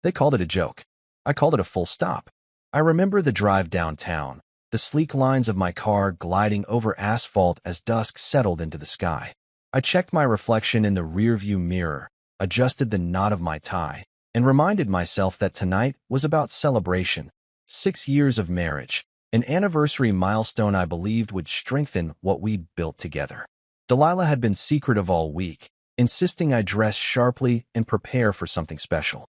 They called it a joke. I called it a full stop. I remember the drive downtown, the sleek lines of my car gliding over asphalt as dusk settled into the sky. I checked my reflection in the rearview mirror, adjusted the knot of my tie, and reminded myself that tonight was about celebration. 6 years of marriage, an anniversary milestone I believed would strengthen what we'd built together. Delilah had been secretive all week, insisting I dress sharply and prepare for something special.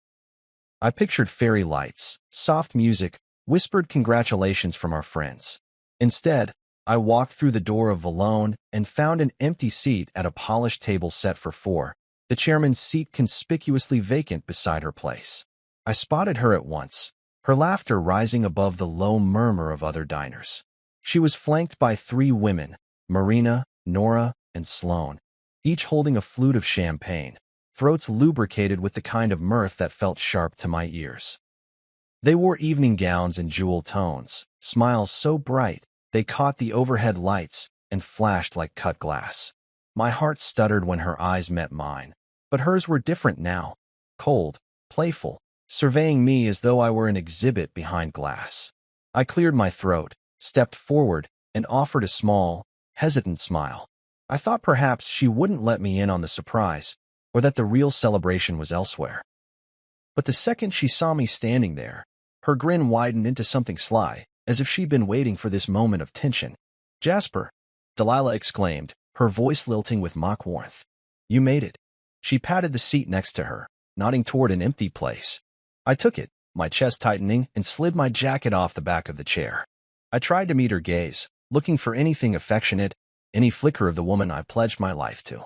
I pictured fairy lights, soft music, whispered congratulations from our friends. Instead, I walked through the door of Valone and found an empty seat at a polished table set for four, the chairman's seat conspicuously vacant beside her place. I spotted her at once, her laughter rising above the low murmur of other diners. She was flanked by three women, Marina, Nora, and Sloane, each holding a flute of champagne, throats lubricated with the kind of mirth that felt sharp to my ears. They wore evening gowns in jewel tones, smiles so bright they caught the overhead lights and flashed like cut glass. My heart stuttered when her eyes met mine, but hers were different now, cold, playful, surveying me as though I were an exhibit behind glass. I cleared my throat, stepped forward, and offered a small, hesitant smile. I thought perhaps she wouldn't let me in on the surprise, or that the real celebration was elsewhere. But the second she saw me standing there, her grin widened into something sly, as if she'd been waiting for this moment of tension. "Jasper," Delilah exclaimed, her voice lilting with mock warmth. "You made it." She patted the seat next to her, nodding toward an empty place. I took it, my chest tightening, and slid my jacket off the back of the chair. I tried to meet her gaze, looking for anything affectionate, any flicker of the woman I pledged my life to.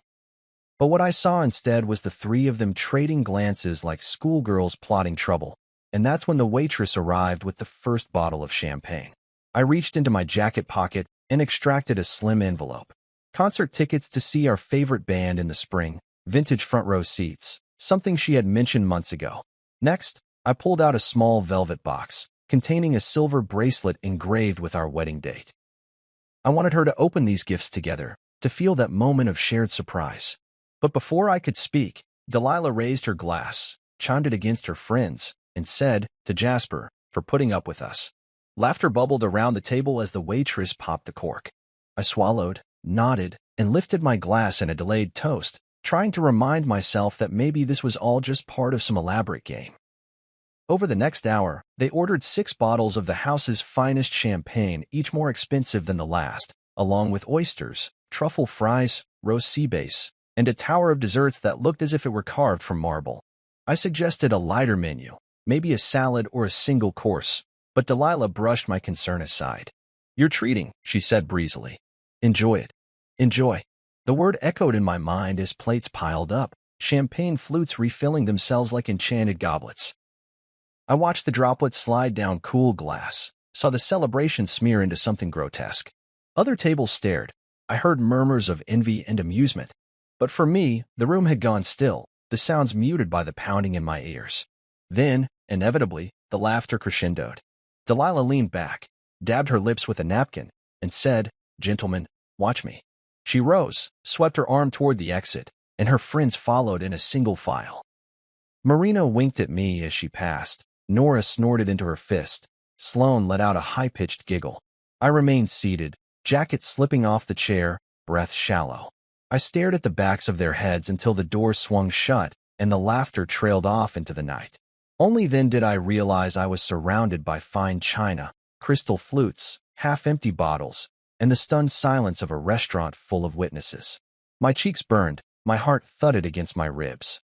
But what I saw instead was the three of them trading glances like schoolgirls plotting trouble, and that's when the waitress arrived with the first bottle of champagne. I reached into my jacket pocket and extracted a slim envelope. Concert tickets to see our favorite band in the spring, vintage front row seats, something she had mentioned months ago. Next, I pulled out a small velvet box, containing a silver bracelet engraved with our wedding date. I wanted her to open these gifts together, to feel that moment of shared surprise. But before I could speak, Delilah raised her glass, chimed it against her friends, and said, "To Jasper, for putting up with us." Laughter bubbled around the table as the waitress popped the cork. I swallowed, nodded, and lifted my glass in a delayed toast, trying to remind myself that maybe this was all just part of some elaborate game. Over the next hour, they ordered 6 bottles of the house's finest champagne, each more expensive than the last, along with oysters, truffle fries, roast sea bass, and a tower of desserts that looked as if it were carved from marble. I suggested a lighter menu, maybe a salad or a single course, but Delilah brushed my concern aside. "You're treating," she said breezily. "Enjoy it. Enjoy." The word echoed in my mind as plates piled up, champagne flutes refilling themselves like enchanted goblets. I watched the droplets slide down cool glass, saw the celebration smear into something grotesque. Other tables stared. I heard murmurs of envy and amusement. But for me, the room had gone still, the sounds muted by the pounding in my ears. Then, inevitably, the laughter crescendoed. Delilah leaned back, dabbed her lips with a napkin, and said, "Gentlemen, watch me." She rose, swept her arm toward the exit, and her friends followed in a single file. Marina winked at me as she passed. Nora snorted into her fist. Sloane let out a high-pitched giggle. I remained seated, jacket slipping off the chair, breath shallow. I stared at the backs of their heads until the door swung shut and the laughter trailed off into the night. Only then did I realize I was surrounded by fine china, crystal flutes, half-empty bottles, and the stunned silence of a restaurant full of witnesses. My cheeks burned, my heart thudded against my ribs.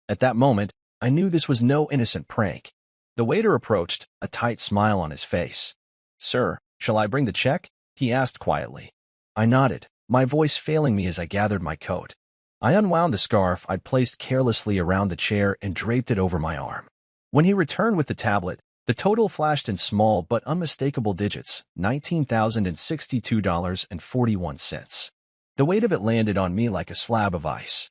At that moment, I knew this was no innocent prank. The waiter approached, a tight smile on his face. "Sir, shall I bring the check?" he asked quietly. I nodded, my voice failing me as I gathered my coat. I unwound the scarf I'd placed carelessly around the chair and draped it over my arm. When he returned with the tablet, the total flashed in small but unmistakable digits, $19,062.41. The weight of it landed on me like a slab of ice.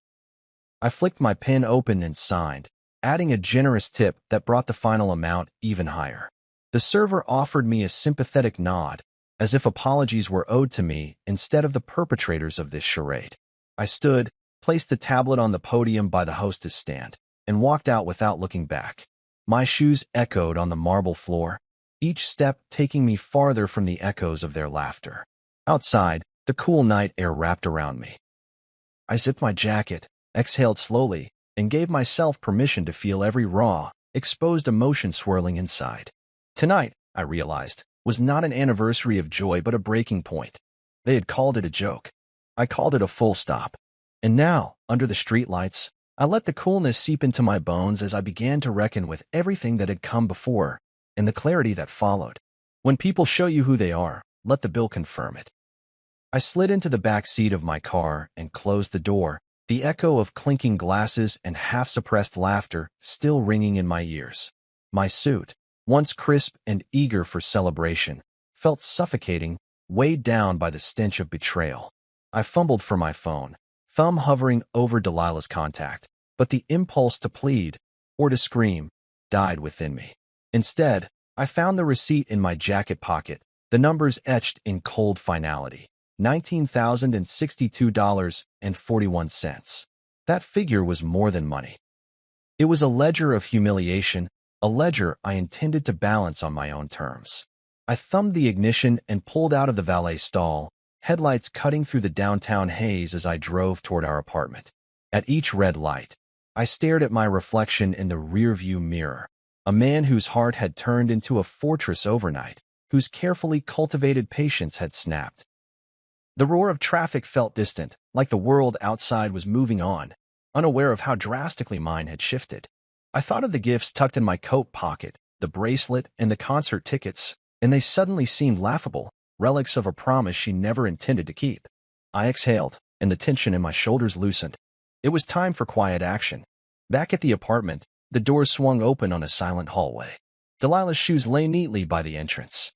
I flicked my pen open and signed, adding a generous tip that brought the final amount even higher. The server offered me a sympathetic nod, as if apologies were owed to me instead of the perpetrators of this charade. I stood, placed the tablet on the podium by the hostess stand, and walked out without looking back. My shoes echoed on the marble floor, each step taking me farther from the echoes of their laughter. Outside, the cool night air wrapped around me. I zipped my jacket, exhaled slowly, and gave myself permission to feel every raw, exposed emotion swirling inside. Tonight, I realized, was not an anniversary of joy but a breaking point. They had called it a joke. I called it a full stop. And now, under the streetlights, I let the coolness seep into my bones as I began to reckon with everything that had come before and the clarity that followed. When people show you who they are, let the bill confirm it. I slid into the back seat of my car and closed the door, the echo of clinking glasses and half-suppressed laughter still ringing in my ears. My suit, once crisp and eager for celebration, felt suffocating, weighed down by the stench of betrayal. I fumbled for my phone, thumb hovering over Delilah's contact, but the impulse to plead, or to scream, died within me. Instead, I found the receipt in my jacket pocket, the numbers etched in cold finality. $19,062.41. That figure was more than money. It was a ledger of humiliation, a ledger I intended to balance on my own terms. I thumbed the ignition and pulled out of the valet stall, headlights cutting through the downtown haze as I drove toward our apartment. At each red light, I stared at my reflection in the rearview mirror, a man whose heart had turned into a fortress overnight, whose carefully cultivated patience had snapped. The roar of traffic felt distant, like the world outside was moving on, unaware of how drastically mine had shifted. I thought of the gifts tucked in my coat pocket, the bracelet and the concert tickets, and they suddenly seemed laughable, relics of a promise she never intended to keep. I exhaled, and the tension in my shoulders loosened. It was time for quiet action. Back at the apartment, the doors swung open on a silent hallway. Delilah's shoes lay neatly by the entrance.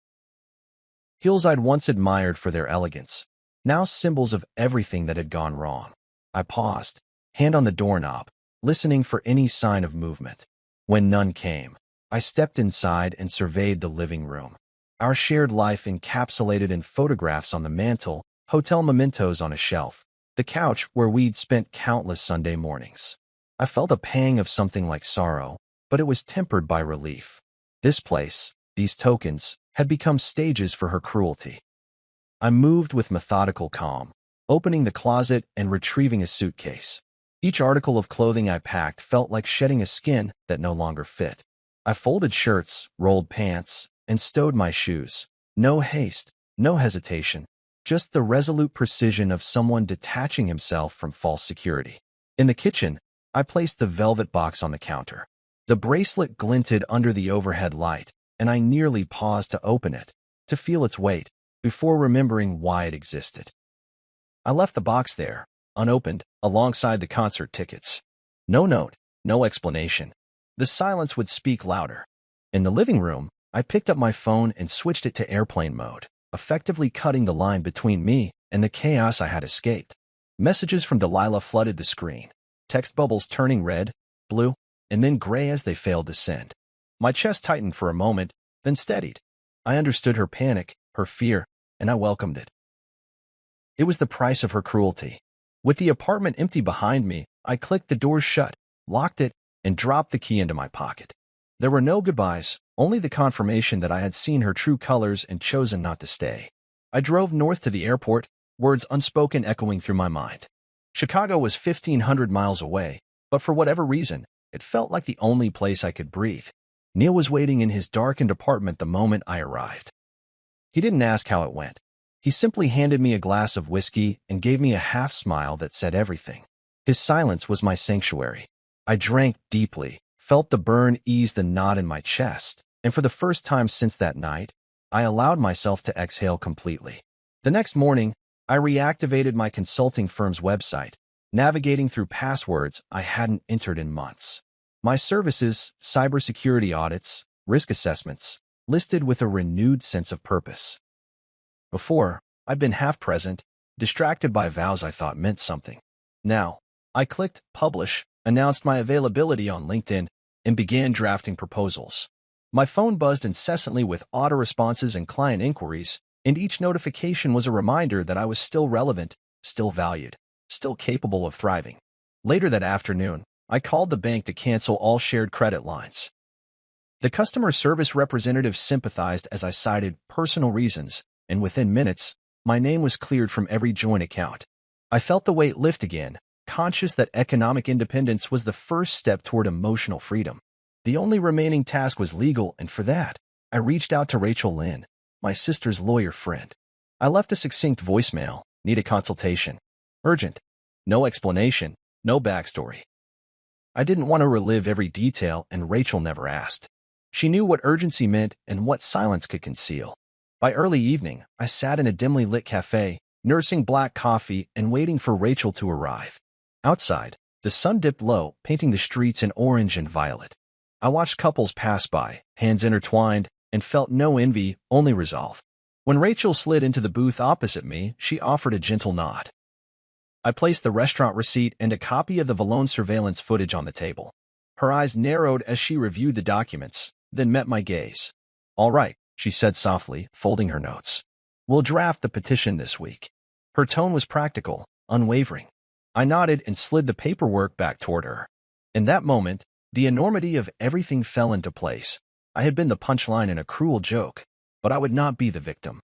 Heels I'd once admired for their elegance, now symbols of everything that had gone wrong. I paused, hand on the doorknob, listening for any sign of movement. When none came, I stepped inside and surveyed the living room. Our shared life encapsulated in photographs on the mantel, hotel mementos on a shelf, the couch where we'd spent countless Sunday mornings. I felt a pang of something like sorrow, but it was tempered by relief. This place, these tokens, had become stages for her cruelty. I moved with methodical calm, opening the closet and retrieving a suitcase. Each article of clothing I packed felt like shedding a skin that no longer fit. I folded shirts, rolled pants, and stowed my shoes. No haste, no hesitation, just the resolute precision of someone detaching himself from false security. In the kitchen, I placed the velvet box on the counter. The bracelet glinted under the overhead light, and I nearly paused to open it, to feel its weight, before remembering why it existed. I left the box there, unopened, alongside the concert tickets. No note, no explanation. The silence would speak louder. In the living room, I picked up my phone and switched it to airplane mode, effectively cutting the line between me and the chaos I had escaped. Messages from Delilah flooded the screen, text bubbles turning red, blue, and then gray as they failed to send. My chest tightened for a moment, then steadied. I understood her panic, her fear, and I welcomed it. It was the price of her cruelty. With the apartment empty behind me, I clicked the doors shut, locked it, and dropped the key into my pocket. There were no goodbyes, only the confirmation that I had seen her true colors and chosen not to stay. I drove north to the airport, words unspoken echoing through my mind. Chicago was 1,500 miles away, but for whatever reason, it felt like the only place I could breathe. Neil was waiting in his darkened apartment the moment I arrived. He didn't ask how it went. He simply handed me a glass of whiskey and gave me a half-smile that said everything. His silence was my sanctuary. I drank deeply, felt the burn ease the knot in my chest, and for the first time since that night, I allowed myself to exhale completely. The next morning, I reactivated my consulting firm's website, navigating through passwords I hadn't entered in months. My services, cybersecurity audits, risk assessments, listed with a renewed sense of purpose. Before, I'd been half-present, distracted by vows I thought meant something. Now, I clicked Publish, announced my availability on LinkedIn, and began drafting proposals. My phone buzzed incessantly with auto-responses and client inquiries, and each notification was a reminder that I was still relevant, still valued, still capable of thriving. Later that afternoon, I called the bank to cancel all shared credit lines. The customer service representative sympathized as I cited personal reasons, and within minutes, my name was cleared from every joint account. I felt the weight lift again, conscious that economic independence was the first step toward emotional freedom. The only remaining task was legal, and for that, I reached out to Rachel Lynn, my sister's lawyer friend. I left a succinct voicemail, need a consultation. Urgent. No explanation, no backstory. I didn't want to relive every detail, and Rachel never asked. She knew what urgency meant and what silence could conceal. By early evening, I sat in a dimly lit cafe, nursing black coffee and waiting for Rachel to arrive. Outside, the sun dipped low, painting the streets in orange and violet. I watched couples pass by, hands intertwined, and felt no envy, only resolve. When Rachel slid into the booth opposite me, she offered a gentle nod. I placed the restaurant receipt and a copy of the Valone surveillance footage on the table. Her eyes narrowed as she reviewed the documents, then met my gaze. "All right," she said softly, folding her notes. "We'll draft the petition this week." Her tone was practical, unwavering. I nodded and slid the paperwork back toward her. In that moment, the enormity of everything fell into place. I had been the punchline in a cruel joke, but I would not be the victim.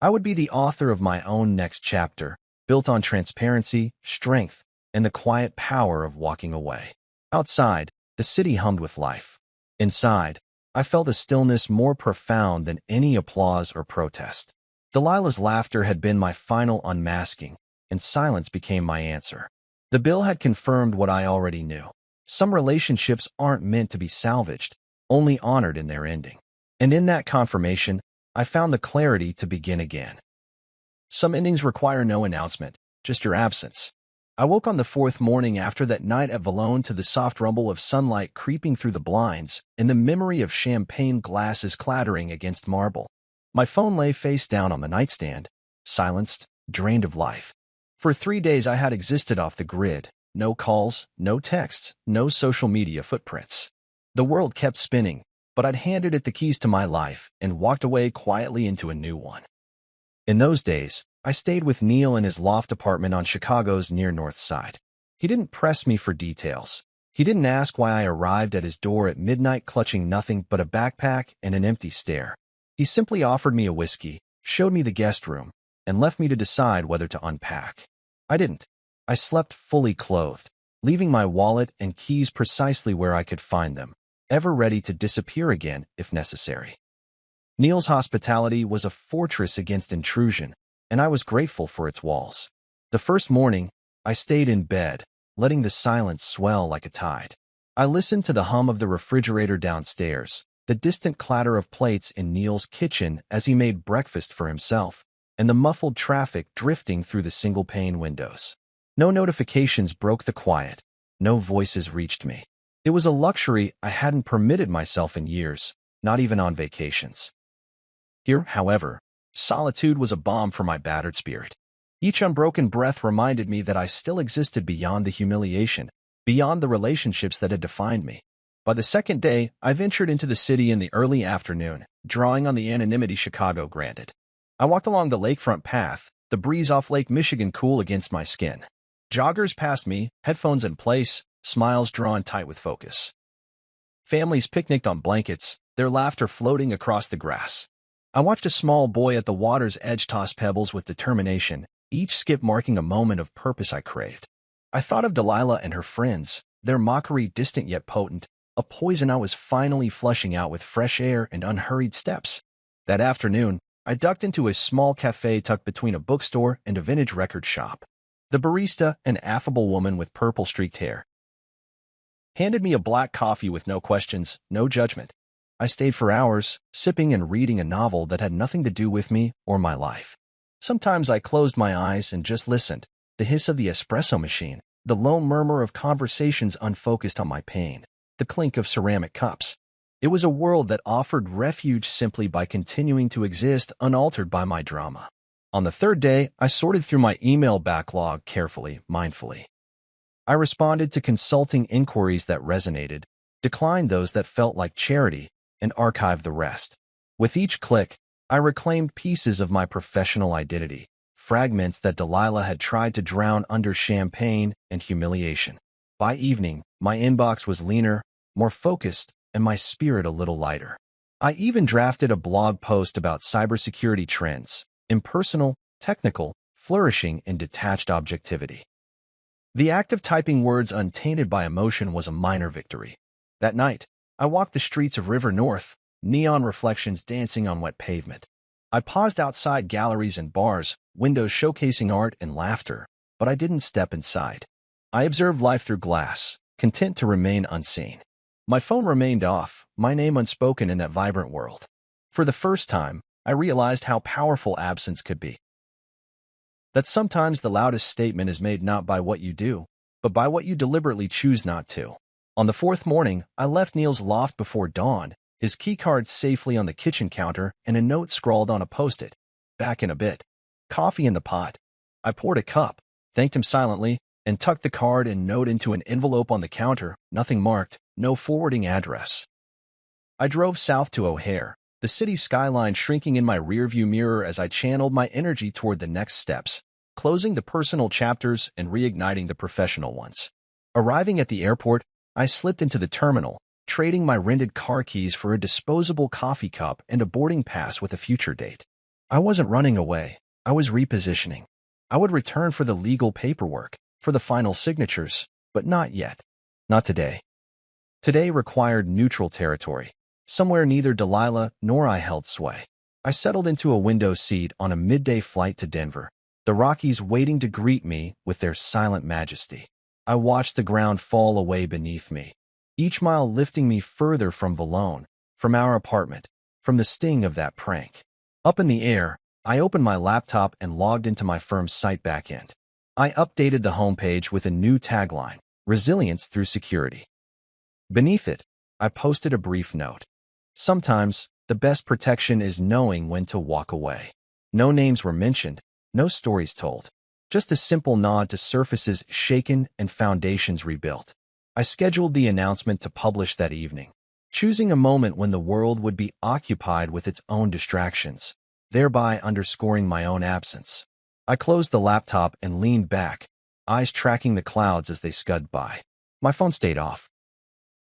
I would be the author of my own next chapter, built on transparency, strength, and the quiet power of walking away. Outside, the city hummed with life. Inside, I felt a stillness more profound than any applause or protest. Delilah's laughter had been my final unmasking, and silence became my answer. The bill had confirmed what I already knew. Some relationships aren't meant to be salvaged, only honored in their ending. And in that confirmation, I found the clarity to begin again. Some endings require no announcement, just your absence. I woke on the fourth morning after that night at Valone to the soft rumble of sunlight creeping through the blinds and the memory of champagne glasses clattering against marble. My phone lay face down on the nightstand, silenced, drained of life. For 3 days I had existed off the grid. No calls, no texts, no social media footprints. The world kept spinning, but I'd handed it the keys to my life and walked away quietly into a new one. In those days, I stayed with Neil in his loft apartment on Chicago's near North Side. He didn't press me for details. He didn't ask why I arrived at his door at midnight clutching nothing but a backpack and an empty stare. He simply offered me a whiskey, showed me the guest room, and left me to decide whether to unpack. I didn't. I slept fully clothed, leaving my wallet and keys precisely where I could find them, ever ready to disappear again if necessary. Neil's hospitality was a fortress against intrusion, and I was grateful for its walls. The first morning, I stayed in bed, letting the silence swell like a tide. I listened to the hum of the refrigerator downstairs, the distant clatter of plates in Neil's kitchen as he made breakfast for himself, and the muffled traffic drifting through the single-pane windows. No notifications broke the quiet. No voices reached me. It was a luxury I hadn't permitted myself in years, not even on vacations. Here, however, solitude was a balm for my battered spirit. Each unbroken breath reminded me that I still existed beyond the humiliation, beyond the relationships that had defined me. By the second day, I ventured into the city in the early afternoon, drawing on the anonymity Chicago granted. I walked along the lakefront path, the breeze off Lake Michigan cool against my skin. Joggers passed me, headphones in place, smiles drawn tight with focus. Families picnicked on blankets, their laughter floating across the grass. I watched a small boy at the water's edge toss pebbles with determination, each skip marking a moment of purpose I craved. I thought of Delilah and her friends, their mockery distant yet potent, a poison I was finally flushing out with fresh air and unhurried steps. That afternoon, I ducked into a small cafe tucked between a bookstore and a vintage record shop. The barista, an affable woman with purple-streaked hair, handed me a black coffee with no questions, no judgment. I stayed for hours, sipping and reading a novel that had nothing to do with me or my life. Sometimes I closed my eyes and just listened, the hiss of the espresso machine, the lone murmur of conversations unfocused on my pain, the clink of ceramic cups. It was a world that offered refuge simply by continuing to exist unaltered by my drama. On the third day, I sorted through my email backlog carefully, mindfully. I responded to consulting inquiries that resonated, declined those that felt like charity, and archived the rest. With each click, I reclaimed pieces of my professional identity, fragments that Delilah had tried to drown under champagne and humiliation. By evening, my inbox was leaner, more focused, and my spirit a little lighter. I even drafted a blog post about cybersecurity trends, impersonal, technical, flourishing in detached objectivity. The act of typing words untainted by emotion was a minor victory. That night, I walked the streets of River North, neon reflections dancing on wet pavement. I paused outside galleries and bars, windows showcasing art and laughter, but I didn't step inside. I observed life through glass, content to remain unseen. My phone remained off, my name unspoken in that vibrant world. For the first time, I realized how powerful absence could be. That sometimes the loudest statement is made not by what you do, but by what you deliberately choose not to. On the fourth morning, I left Neil's loft before dawn, his keycard safely on the kitchen counter and a note scrawled on a post-it. Back in a bit. Coffee in the pot. I poured a cup, thanked him silently, and tucked the card and note into an envelope on the counter, nothing marked, no forwarding address. I drove south to O'Hare, the city skyline shrinking in my rearview mirror as I channeled my energy toward the next steps, closing the personal chapters and reigniting the professional ones. Arriving at the airport, I slipped into the terminal, trading my rented car keys for a disposable coffee cup and a boarding pass with a future date. I wasn't running away. I was repositioning. I would return for the legal paperwork, for the final signatures, but not yet. Not today. Today required neutral territory, somewhere neither Delilah nor I held sway. I settled into a window seat on a midday flight to Denver, the Rockies waiting to greet me with their silent majesty. I watched the ground fall away beneath me, each mile lifting me further from Valone, from our apartment, from the sting of that prank. Up in the air, I opened my laptop and logged into my firm's site backend. I updated the homepage with a new tagline, Resilience Through Security. Beneath it, I posted a brief note. Sometimes, the best protection is knowing when to walk away. No names were mentioned, no stories told. Just a simple nod to surfaces shaken and foundations rebuilt. I scheduled the announcement to publish that evening, choosing a moment when the world would be occupied with its own distractions, thereby underscoring my own absence. I closed the laptop and leaned back, eyes tracking the clouds as they scud by. My phone stayed off.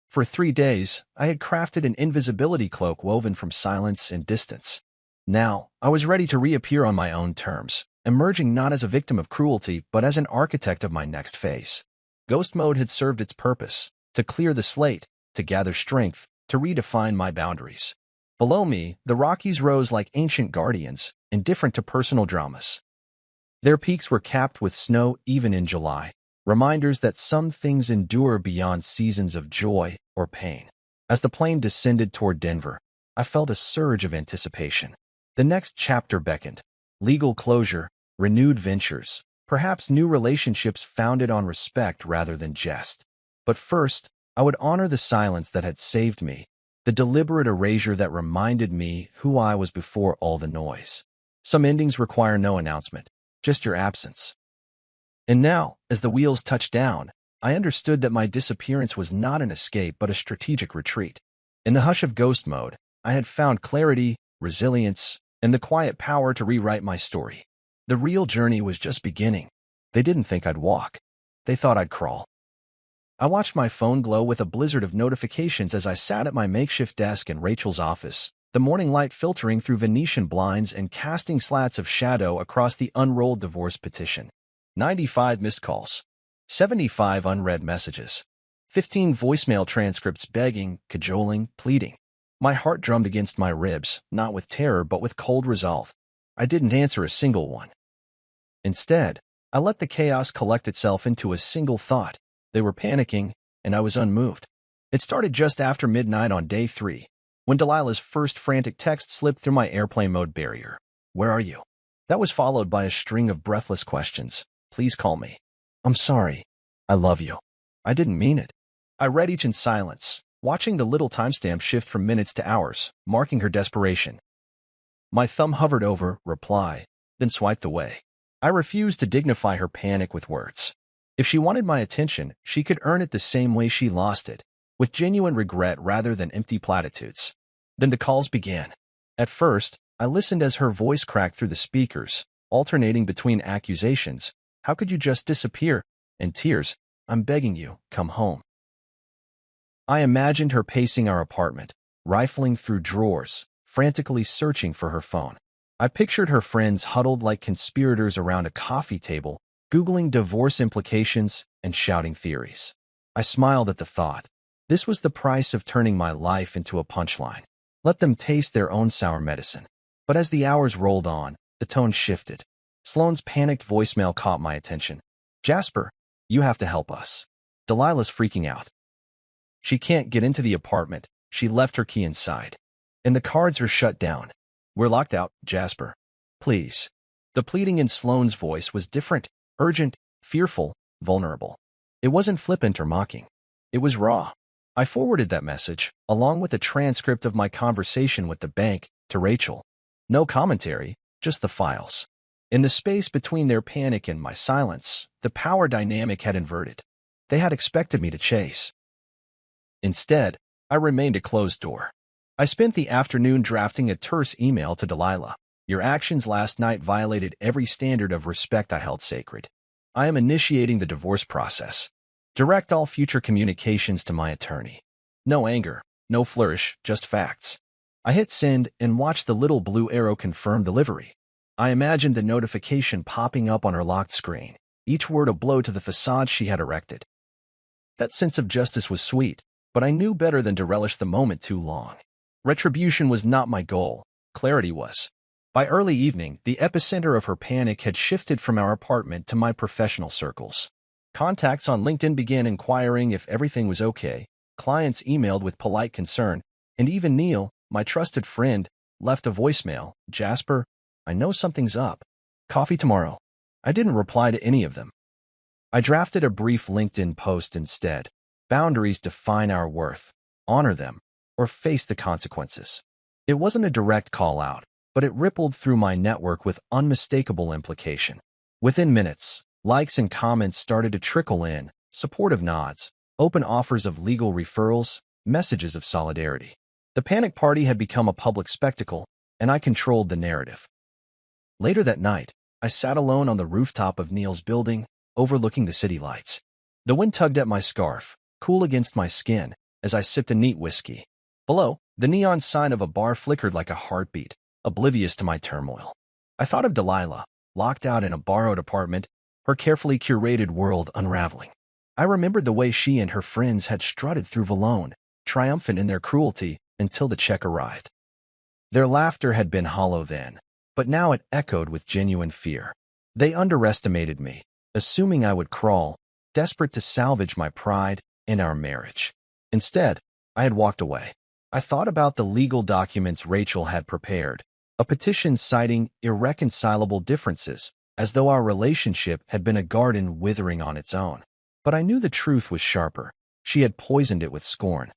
For 3 days, I had crafted an invisibility cloak woven from silence and distance. Now, I was ready to reappear on my own terms, emerging not as a victim of cruelty, but as an architect of my next phase. Ghost mode had served its purpose, to clear the slate, to gather strength, to redefine my boundaries. Below me, the Rockies rose like ancient guardians, indifferent to personal dramas. Their peaks were capped with snow even in July, reminders that some things endure beyond seasons of joy or pain. As the plane descended toward Denver, I felt a surge of anticipation. The next chapter beckoned. Legal closure, renewed ventures, perhaps new relationships founded on respect rather than jest. But first, I would honor the silence that had saved me, the deliberate erasure that reminded me who I was before all the noise. Some endings require no announcement, just your absence. And now, as the wheels touched down, I understood that my disappearance was not an escape but a strategic retreat. In the hush of ghost mode, I had found clarity, resilience, and the quiet power to rewrite my story. The real journey was just beginning. They didn't think I'd walk. They thought I'd crawl. I watched my phone glow with a blizzard of notifications as I sat at my makeshift desk in Rachel's office, the morning light filtering through Venetian blinds and casting slats of shadow across the unrolled divorce petition. 95 missed calls. 75 unread messages. 15 voicemail transcripts begging, cajoling, pleading. My heart drummed against my ribs, not with terror but with cold resolve. I didn't answer a single one. Instead, I let the chaos collect itself into a single thought. They were panicking, and I was unmoved. It started just after midnight on day 3, when Delilah's first frantic text slipped through my airplane mode barrier. Where are you? That was followed by a string of breathless questions. Please call me. I'm sorry. I love you. I didn't mean it. I read each in silence, watching the little timestamp shift from minutes to hours, marking her desperation. My thumb hovered over reply, then swiped away. I refused to dignify her panic with words. If she wanted my attention, she could earn it the same way she lost it, with genuine regret rather than empty platitudes. Then the calls began. At first, I listened as her voice cracked through the speakers, alternating between accusations, "How could you just disappear?" and tears, "I'm begging you, come home." I imagined her pacing our apartment, rifling through drawers, frantically searching for her phone. I pictured her friends huddled like conspirators around a coffee table, Googling divorce implications and shouting theories. I smiled at the thought. This was the price of turning my life into a punchline. Let them taste their own sour medicine. But as the hours rolled on, the tone shifted. Sloane's panicked voicemail caught my attention. Jasper, you have to help us. Delilah's freaking out. She can't get into the apartment. She left her key inside. And the cards are shut down. We're locked out, Jasper. Please. The pleading in Sloane's voice was different, urgent, fearful, vulnerable. It wasn't flippant or mocking. It was raw. I forwarded that message, along with a transcript of my conversation with the bank, to Rachel. No commentary, just the files. In the space between their panic and my silence, the power dynamic had inverted. They had expected me to chase. Instead, I remained a closed door. I spent the afternoon drafting a terse email to Delilah. Your actions last night violated every standard of respect I held sacred. I am initiating the divorce process. Direct all future communications to my attorney. No anger, no flourish, just facts. I hit send and watched the little blue arrow confirm delivery. I imagined the notification popping up on her locked screen, each word a blow to the facade she had erected. That sense of justice was sweet, but I knew better than to relish the moment too long. Retribution was not my goal. Clarity was. By early evening, the epicenter of her panic had shifted from our apartment to my professional circles. Contacts on LinkedIn began inquiring if everything was okay, clients emailed with polite concern, and even Neil, my trusted friend, left a voicemail. Jasper, I know something's up. Coffee tomorrow. I didn't reply to any of them. I drafted a brief LinkedIn post instead. Boundaries define our worth. Honor them, or face the consequences. It wasn't a direct call out, but it rippled through my network with unmistakable implication. Within minutes, likes and comments started to trickle in, supportive nods, open offers of legal referrals, messages of solidarity. The panic party had become a public spectacle, and I controlled the narrative. Later that night, I sat alone on the rooftop of Neil's building, overlooking the city lights. The wind tugged at my scarf, cool against my skin, as I sipped a neat whiskey. Below, the neon sign of a bar flickered like a heartbeat, oblivious to my turmoil. I thought of Delilah, locked out in a borrowed apartment, her carefully curated world unraveling. I remembered the way she and her friends had strutted through Valone, triumphant in their cruelty, until the check arrived. Their laughter had been hollow then, but now it echoed with genuine fear. They underestimated me, assuming I would crawl, desperate to salvage my pride and our marriage. Instead, I had walked away. I thought about the legal documents Rachel had prepared, a petition citing irreconcilable differences, as though our relationship had been a garden withering on its own. But I knew the truth was sharper. She had poisoned it with scorn.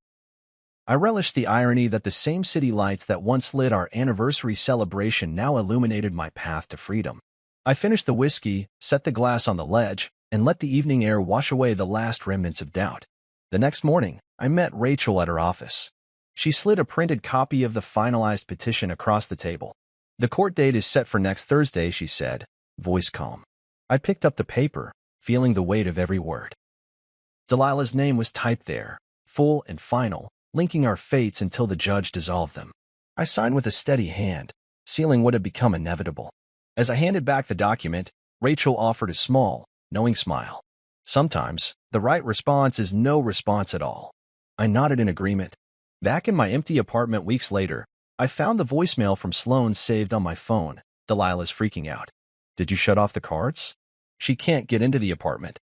I relished the irony that the same city lights that once lit our anniversary celebration now illuminated my path to freedom. I finished the whiskey, set the glass on the ledge, and let the evening air wash away the last remnants of doubt. The next morning, I met Rachel at her office. She slid a printed copy of the finalized petition across the table. The court date is set for next Thursday, she said, voice calm. I picked up the paper, feeling the weight of every word. Delilah's name was typed there, full and final, linking our fates until the judge dissolved them. I signed with a steady hand, sealing what had become inevitable. As I handed back the document, Rachel offered a small, knowing smile. Sometimes, the right response is no response at all. I nodded in agreement. Back in my empty apartment weeks later, I found the voicemail from Sloane saved on my phone. Delilah's freaking out. Did you shut off the cards? She can't get into the apartment.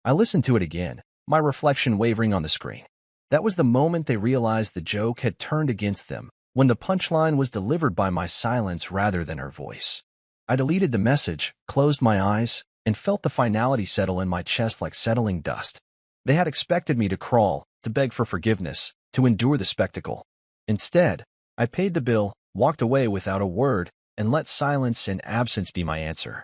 I listened to it again, my reflection wavering on the screen. That was the moment they realized the joke had turned against them, when the punchline was delivered by my silence rather than her voice. I deleted the message, closed my eyes, and felt the finality settle in my chest like settling dust. They had expected me to crawl, to beg for forgiveness, to endure the spectacle. Instead, I paid the bill, walked away without a word, and let silence and absence be my answer.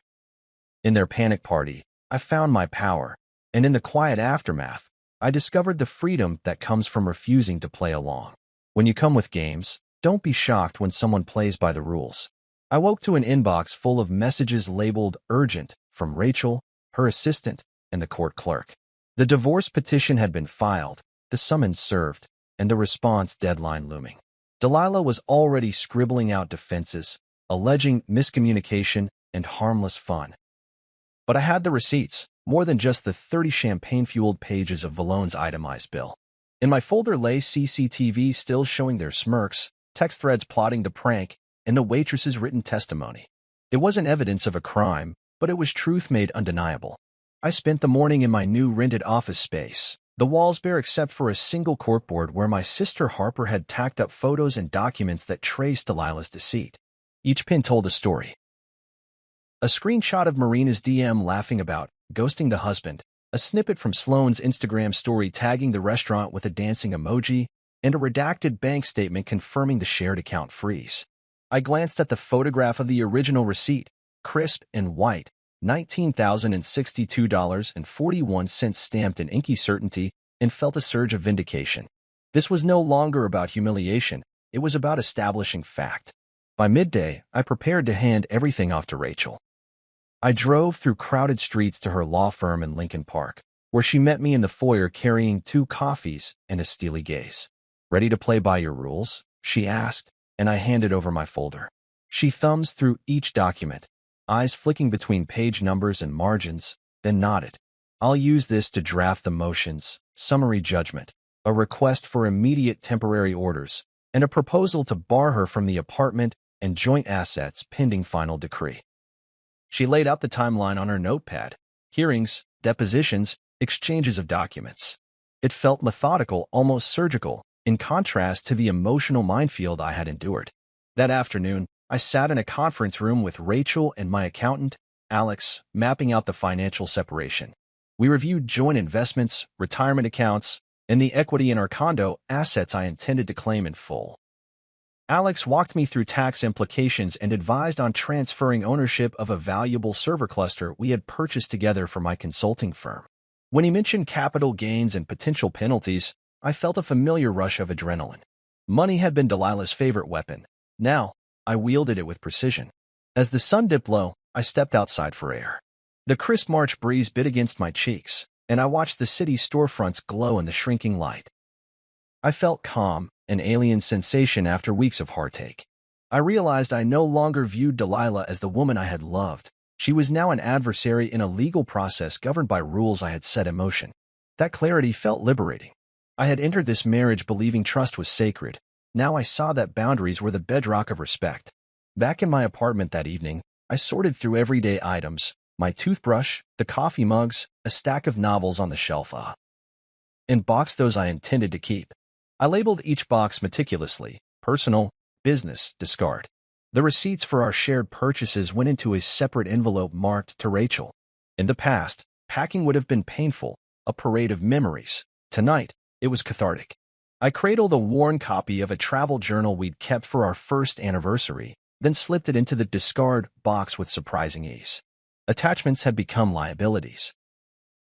In their panic party, I found my power, and in the quiet aftermath, I discovered the freedom that comes from refusing to play along. When you come with games, don't be shocked when someone plays by the rules. I woke to an inbox full of messages labeled urgent from Rachel, her assistant, and the court clerk. The divorce petition had been filed, the summons served, and the response deadline looming. Delilah was already scribbling out defenses, alleging miscommunication and harmless fun. But I had the receipts, more than just the 30 champagne-fueled pages of Vallone's itemized bill. In my folder lay CCTV stills showing their smirks, text threads plotting the prank, and the waitress's written testimony. It wasn't evidence of a crime, but it was truth made undeniable. I spent the morning in my new rented office space, the walls bare except for a single corkboard where my sister Harper had tacked up photos and documents that traced Delilah's deceit. Each pin told a story. A screenshot of Marina's DM laughing about ghosting the husband, a snippet from Sloane's Instagram story tagging the restaurant with a dancing emoji, and a redacted bank statement confirming the shared account freeze. I glanced at the photograph of the original receipt, crisp and white, $19,062.41 stamped in inky certainty, and felt a surge of vindication. This was no longer about humiliation, it was about establishing fact. By midday, I prepared to hand everything off to Rachel. I drove through crowded streets to her law firm in Lincoln Park, where she met me in the foyer carrying 2 coffees and a steely gaze. "Ready to play by your rules?" she asked, and I handed over my folder. She thumbs through each document, eyes flicking between page numbers and margins, then nodded. "I'll use this to draft the motions, summary judgment, a request for immediate temporary orders, and a proposal to bar her from the apartment and joint assets pending final decree." She laid out the timeline on her notepad: hearings, depositions, exchanges of documents. It felt methodical, almost surgical, in contrast to the emotional minefield I had endured. That afternoon, I sat in a conference room with Rachel and my accountant, Alex, mapping out the financial separation. We reviewed joint investments, retirement accounts, and the equity in our condo, assets I intended to claim in full. Alex walked me through tax implications and advised on transferring ownership of a valuable server cluster we had purchased together for my consulting firm. When he mentioned capital gains and potential penalties, I felt a familiar rush of adrenaline. Money had been Delilah's favorite weapon. Now, I wielded it with precision. As the sun dipped low, I stepped outside for air. The crisp March breeze bit against my cheeks, and I watched the city's storefronts glow in the shrinking light. I felt calm, an alien sensation after weeks of heartache. I realized I no longer viewed Delilah as the woman I had loved. She was now an adversary in a legal process governed by rules I had set in motion. That clarity felt liberating. I had entered this marriage believing trust was sacred. Now I saw that boundaries were the bedrock of respect. Back in my apartment that evening, I sorted through everyday items: my toothbrush, the coffee mugs, a stack of novels on the shelf, and boxed those I intended to keep. I labeled each box meticulously: personal, business, discard. The receipts for our shared purchases went into a separate envelope marked to Rachel. In the past, packing would have been painful, a parade of memories. Tonight, it was cathartic. I cradled a worn copy of a travel journal we'd kept for our first anniversary, then slipped it into the discard box with surprising ease. Attachments had become liabilities.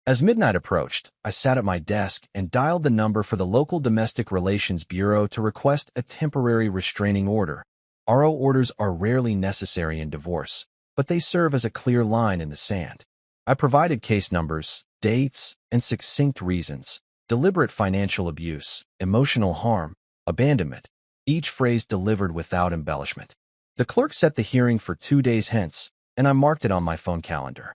As midnight approached, I sat at my desk and dialed the number for the local Domestic Relations Bureau to request a temporary restraining order. RO orders are rarely necessary in divorce, but they serve as a clear line in the sand. I provided case numbers, dates, and succinct reasons: deliberate financial abuse, emotional harm, abandonment, each phrase delivered without embellishment. The clerk set the hearing for 2 days hence, and I marked it on my phone calendar.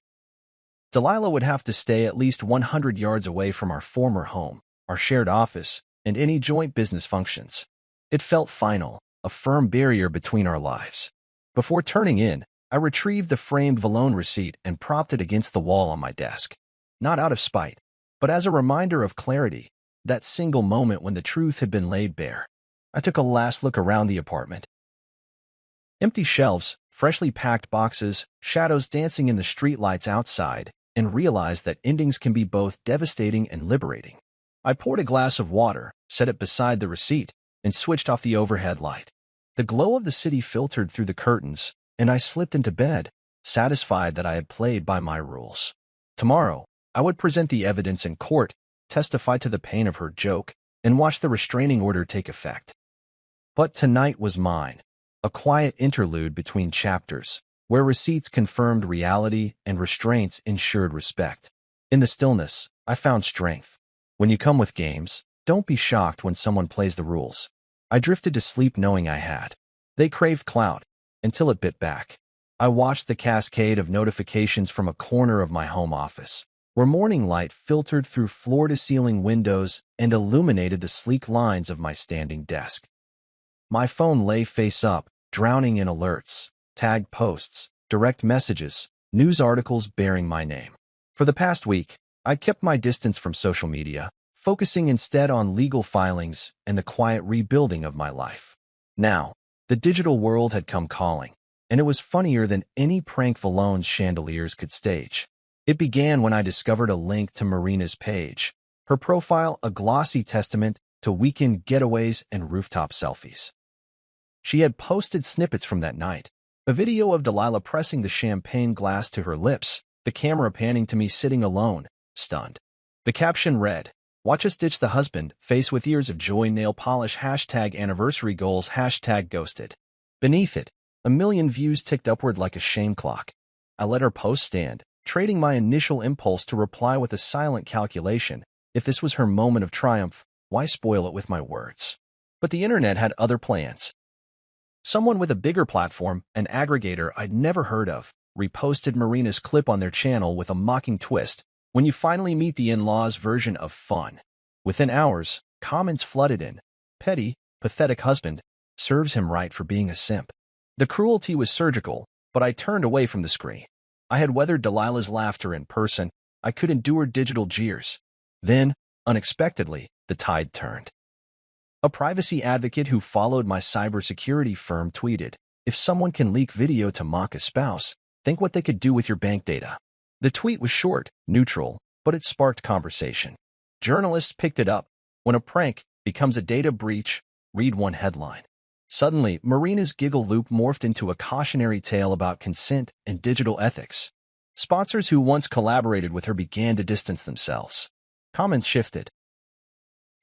Delilah would have to stay at least 100 yards away from our former home, our shared office, and any joint business functions. It felt final, a firm barrier between our lives. Before turning in, I retrieved the framed Vallone receipt and propped it against the wall on my desk. Not out of spite, but as a reminder of clarity, that single moment when the truth had been laid bare. I took a last look around the apartment. Empty shelves, freshly packed boxes, shadows dancing in the streetlights outside, and realized that endings can be both devastating and liberating. I poured a glass of water, set it beside the receipt, and switched off the overhead light. The glow of the city filtered through the curtains, and I slipped into bed, satisfied that I had played by my rules. Tomorrow, I would present the evidence in court, testify to the pain of her joke, and watch the restraining order take effect. But tonight was mine, a quiet interlude between chapters, where receipts confirmed reality and restraints ensured respect. In the stillness, I found strength. When you come with games, Don't be shocked when someone plays the rules. I drifted to sleep knowing I had. They craved clout, until it bit back. I watched the cascade of notifications from a corner of my home office, where morning light filtered through floor-to-ceiling windows and illuminated the sleek lines of my standing desk. My phone lay face up, drowning in alerts, tagged posts, direct messages, news articles bearing my name. For the past week, I kept my distance from social media, focusing instead on legal filings and the quiet rebuilding of my life. Now, the digital world had come calling, and it was funnier than any prank Valogne's chandeliers could stage. It began when I discovered a link to Marina's page, her profile a glossy testament to weekend getaways and rooftop selfies. She had posted snippets from that night, a video of Delilah pressing the champagne glass to her lips, the camera panning to me sitting alone, stunned. The caption read, "Watch us ditch the husband, face with years of joy nail polish #anniversary goals #ghosted." Beneath it, a million views ticked upward like a shame clock. I let her post stand, trading my initial impulse to reply with a silent calculation. If this was her moment of triumph, why spoil it with my words? But the internet had other plans. Someone with a bigger platform, an aggregator I'd never heard of, reposted Marina's clip on their channel with a mocking twist. When you finally meet the in-laws version of fun. Within hours, comments flooded in. Petty, pathetic husband, serves him right for being a simp. The cruelty was surgical, but I turned away from the screen. I had weathered Delilah's laughter in person. I could endure digital jeers. Then, unexpectedly, the tide turned. A privacy advocate who followed my cybersecurity firm tweeted, "If someone can leak video to mock a spouse, think what they could do with your bank data." The tweet was short, neutral, but it sparked conversation. Journalists picked it up. When a prank becomes a data breach, read one headline. Suddenly, Marina's giggle loop morphed into a cautionary tale about consent and digital ethics. Sponsors who once collaborated with her began to distance themselves. Comments shifted.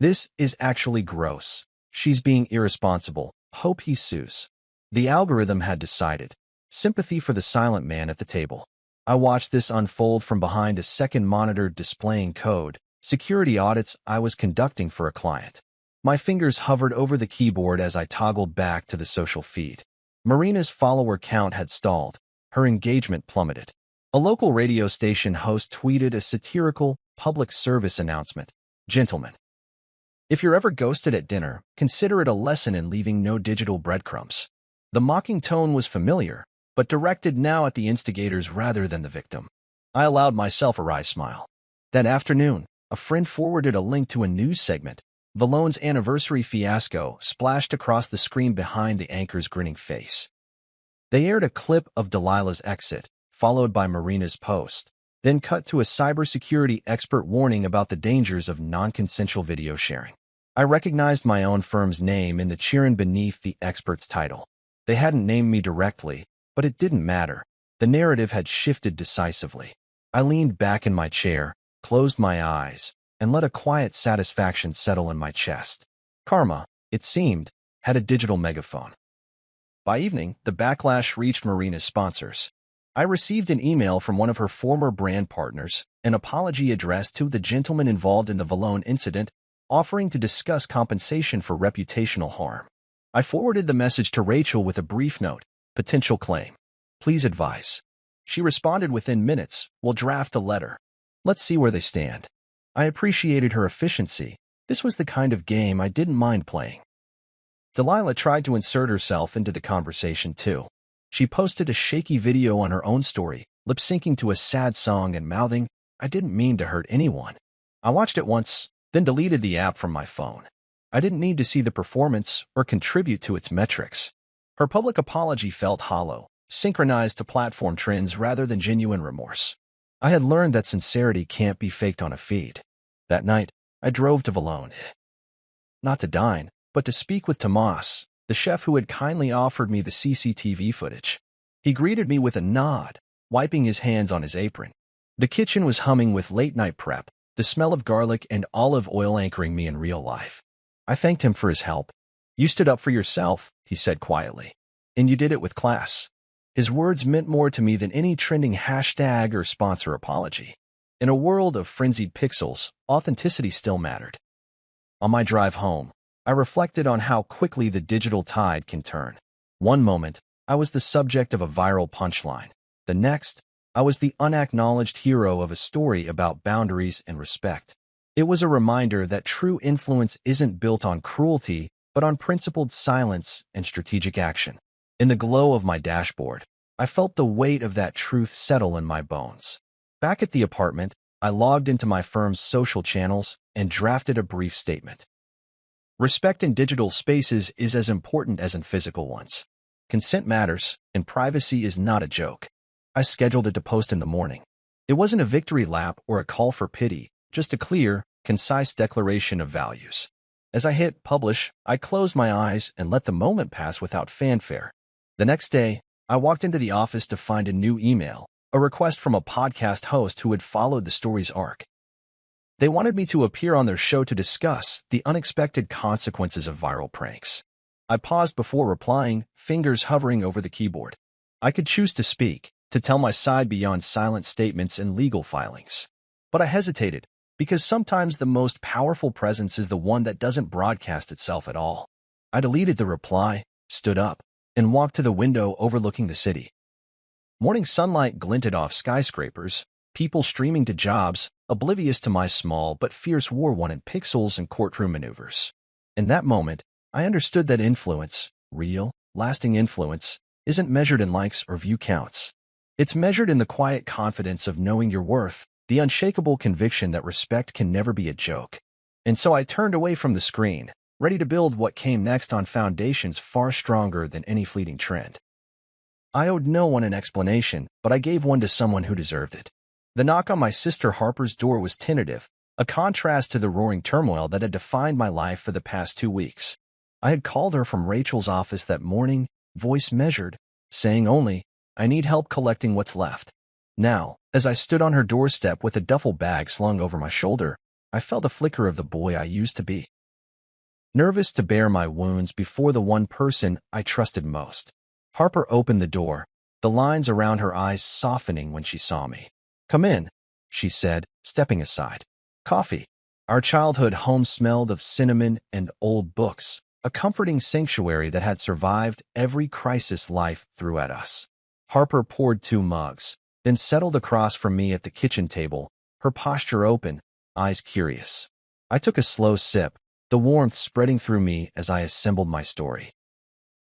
"This is actually gross. She's being irresponsible. Hope he sues." The algorithm had decided. Sympathy for the silent man at the table. I watched this unfold from behind a second monitor displaying code, security audits I was conducting for a client. My fingers hovered over the keyboard as I toggled back to the social feed. Marina's follower count had stalled. Her engagement plummeted. A local radio station host tweeted a satirical, public service announcement. "Gentlemen, if you're ever ghosted at dinner, consider it a lesson in leaving no digital breadcrumbs." The mocking tone was familiar, but directed now at the instigators rather than the victim. I allowed myself a wry smile. That afternoon, a friend forwarded a link to a news segment. Valogne's anniversary fiasco splashed across the screen behind the anchor's grinning face. They aired a clip of Delilah's exit, followed by Marina's post, then cut to a cybersecurity expert warning about the dangers of non-consensual video sharing. I recognized my own firm's name in the cheering beneath the expert's title. They hadn't named me directly, but it didn't matter. The narrative had shifted decisively. I leaned back in my chair, closed my eyes, and let a quiet satisfaction settle in my chest. Karma, it seemed, had a digital megaphone. By evening, the backlash reached Marina's sponsors. I received an email from one of her former brand partners, an apology addressed to the gentleman involved in the Valogne incident, offering to discuss compensation for reputational harm. I forwarded the message to Rachel with a brief note. Potential claim. Please advise. She responded within minutes. We'll draft a letter. Let's see where they stand. I appreciated her efficiency. This was the kind of game I didn't mind playing. Delilah tried to insert herself into the conversation too. She posted a shaky video on her own story, lip-syncing to a sad song and mouthing, "I didn't mean to hurt anyone." I watched it once, then deleted the app from my phone. I didn't need to see the performance or contribute to its metrics. Her public apology felt hollow, synchronized to platform trends rather than genuine remorse. I had learned that sincerity can't be faked on a feed. That night, I drove to Valogne. Not to dine, but to speak with Tomas, the chef who had kindly offered me the CCTV footage. He greeted me with a nod, wiping his hands on his apron. The kitchen was humming with late-night prep, the smell of garlic and olive oil anchoring me in real life. I thanked him for his help. "You stood up for yourself," he said quietly. "And you did it with class." His words meant more to me than any trending hashtag or sponsor apology. In a world of frenzied pixels, authenticity still mattered. On my drive home, I reflected on how quickly the digital tide can turn. One moment, I was the subject of a viral punchline. The next, I was the unacknowledged hero of a story about boundaries and respect. It was a reminder that true influence isn't built on cruelty, but on principled silence and strategic action. In the glow of my dashboard, I felt the weight of that truth settle in my bones. Back at the apartment, I logged into my firm's social channels and drafted a brief statement. Respect in digital spaces is as important as in physical ones. Consent matters, and privacy is not a joke. I scheduled it to post in the morning. It wasn't a victory lap or a call for pity, just a clear, concise declaration of values. As I hit publish, I closed my eyes and let the moment pass without fanfare. The next day, I walked into the office to find a new email, a request from a podcast host who had followed the story's arc. They wanted me to appear on their show to discuss the unexpected consequences of viral pranks. I paused before replying, fingers hovering over the keyboard. I could choose to speak, to tell my side beyond silent statements and legal filings. But I hesitated, because sometimes the most powerful presence is the one that doesn't broadcast itself at all. I deleted the reply, stood up, and walked to the window overlooking the city. Morning sunlight glinted off skyscrapers, people streaming to jobs, oblivious to my small but fierce war won in pixels and courtroom maneuvers. In that moment, I understood that influence, real, lasting influence, isn't measured in likes or view counts. It's measured in the quiet confidence of knowing your worth, the unshakable conviction that respect can never be a joke. And so I turned away from the screen, ready to build what came next on foundations far stronger than any fleeting trend. I owed no one an explanation, but I gave one to someone who deserved it. The knock on my sister Harper's door was tentative, a contrast to the roaring turmoil that had defined my life for the past 2 weeks. I had called her from Rachel's office that morning, voice measured, saying only, "I need help collecting what's left." Now, as I stood on her doorstep with a duffel bag slung over my shoulder, I felt a flicker of the boy I used to be. Nervous to bare my wounds before the one person I trusted most. Harper opened the door, the lines around her eyes softening when she saw me. "Come in," she said, stepping aside. "Coffee." Our childhood home smelled of cinnamon and old books, a comforting sanctuary that had survived every crisis life threw at us. Harper poured 2 mugs, then settled across from me at the kitchen table, her posture open, eyes curious. I took a slow sip, the warmth spreading through me as I assembled my story.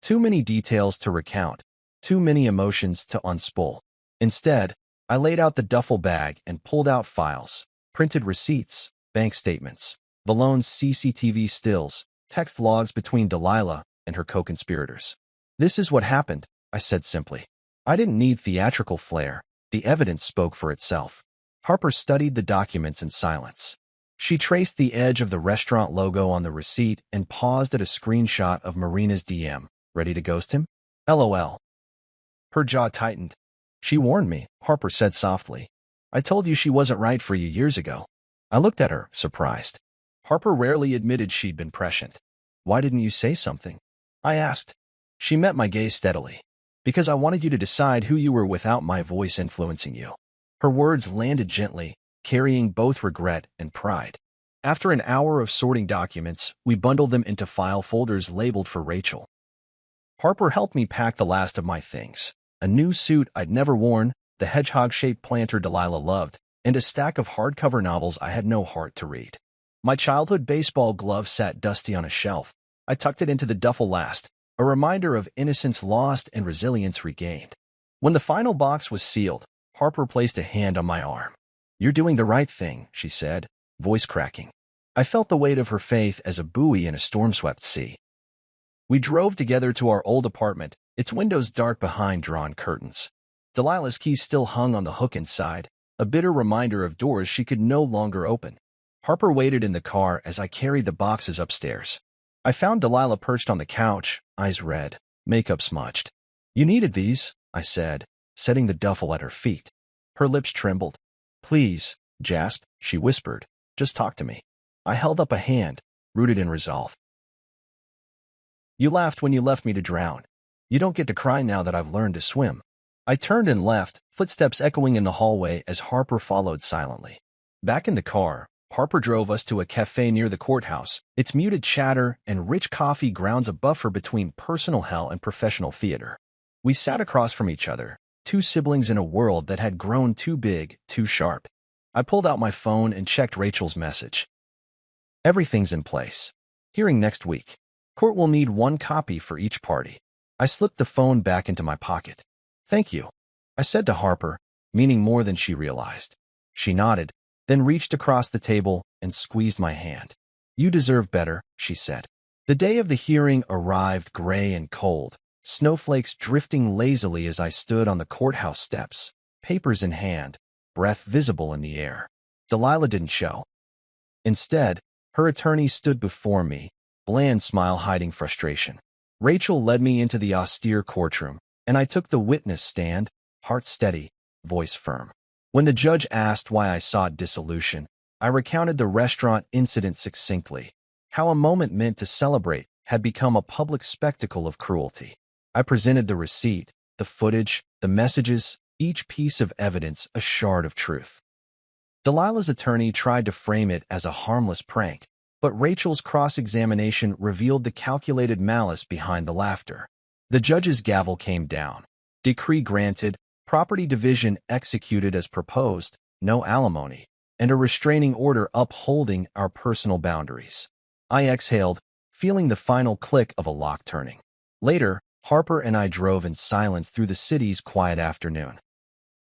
Too many details to recount, too many emotions to unspool. Instead, I laid out the duffel bag and pulled out files, printed receipts, bank statements, Valone's CCTV stills, text logs between Delilah and her co-conspirators. "This is what happened," I said simply. I didn't need theatrical flair. The evidence spoke for itself. Harper studied the documents in silence. She traced the edge of the restaurant logo on the receipt and paused at a screenshot of Marina's DM. Ready to ghost him? LOL. Her jaw tightened. "She warned me," Harper said softly. "I told you she wasn't right for you years ago." I looked at her, surprised. Harper rarely admitted she'd been prescient. "Why didn't you say something?" I asked. She met my gaze steadily. "Because I wanted you to decide who you were without my voice influencing you." Her words landed gently, carrying both regret and pride. After an hour of sorting documents, we bundled them into file folders labeled for Rachel. Harper helped me pack the last of my things. A new suit I'd never worn, the hedgehog-shaped planter Delilah loved, and a stack of hardcover novels I had no heart to read. My childhood baseball glove sat dusty on a shelf. I tucked it into the duffel last, a reminder of innocence lost and resilience regained. When the final box was sealed, Harper placed a hand on my arm. "You're doing the right thing," she said, voice cracking. I felt the weight of her faith as a buoy in a storm-swept sea. We drove together to our old apartment, its windows dark behind drawn curtains. Delilah's keys still hung on the hook inside, a bitter reminder of doors she could no longer open. Harper waited in the car as I carried the boxes upstairs. I found Delilah perched on the couch, eyes red, makeup smudged. "You needed these," I said, setting the duffel at her feet. Her lips trembled. "Please, Jasp," she whispered, "just talk to me." I held up a hand, rooted in resolve. "You laughed when you left me to drown. You don't get to cry now that I've learned to swim." I turned and left, footsteps echoing in the hallway as Harper followed silently. Back in the car, Harper drove us to a cafe near the courthouse. Its muted chatter and rich coffee grounds a buffer between personal hell and professional theater. We sat across from each other, two siblings in a world that had grown too big, too sharp. I pulled out my phone and checked Rachel's message. Everything's in place. Hearing next week. Court will need one copy for each party. I slipped the phone back into my pocket. Thank you, I said to Harper, meaning more than she realized. She nodded, then reached across the table and squeezed my hand. You deserve better, she said. The day of the hearing arrived gray and cold, snowflakes drifting lazily as I stood on the courthouse steps, papers in hand, breath visible in the air. Delilah didn't show. Instead, her attorney stood before me, bland smile hiding frustration. Rachel led me into the austere courtroom, and I took the witness stand, heart steady, voice firm. When the judge asked why I sought dissolution, I recounted the restaurant incident succinctly, how a moment meant to celebrate had become a public spectacle of cruelty. I presented the receipt, the footage, the messages, each piece of evidence a shard of truth. Delilah's attorney tried to frame it as a harmless prank, but Rachel's cross-examination revealed the calculated malice behind the laughter. The judge's gavel came down. Decree granted, property division executed as proposed, no alimony, and a restraining order upholding our personal boundaries. I exhaled, feeling the final click of a lock turning. Later, Harper and I drove in silence through the city's quiet afternoon.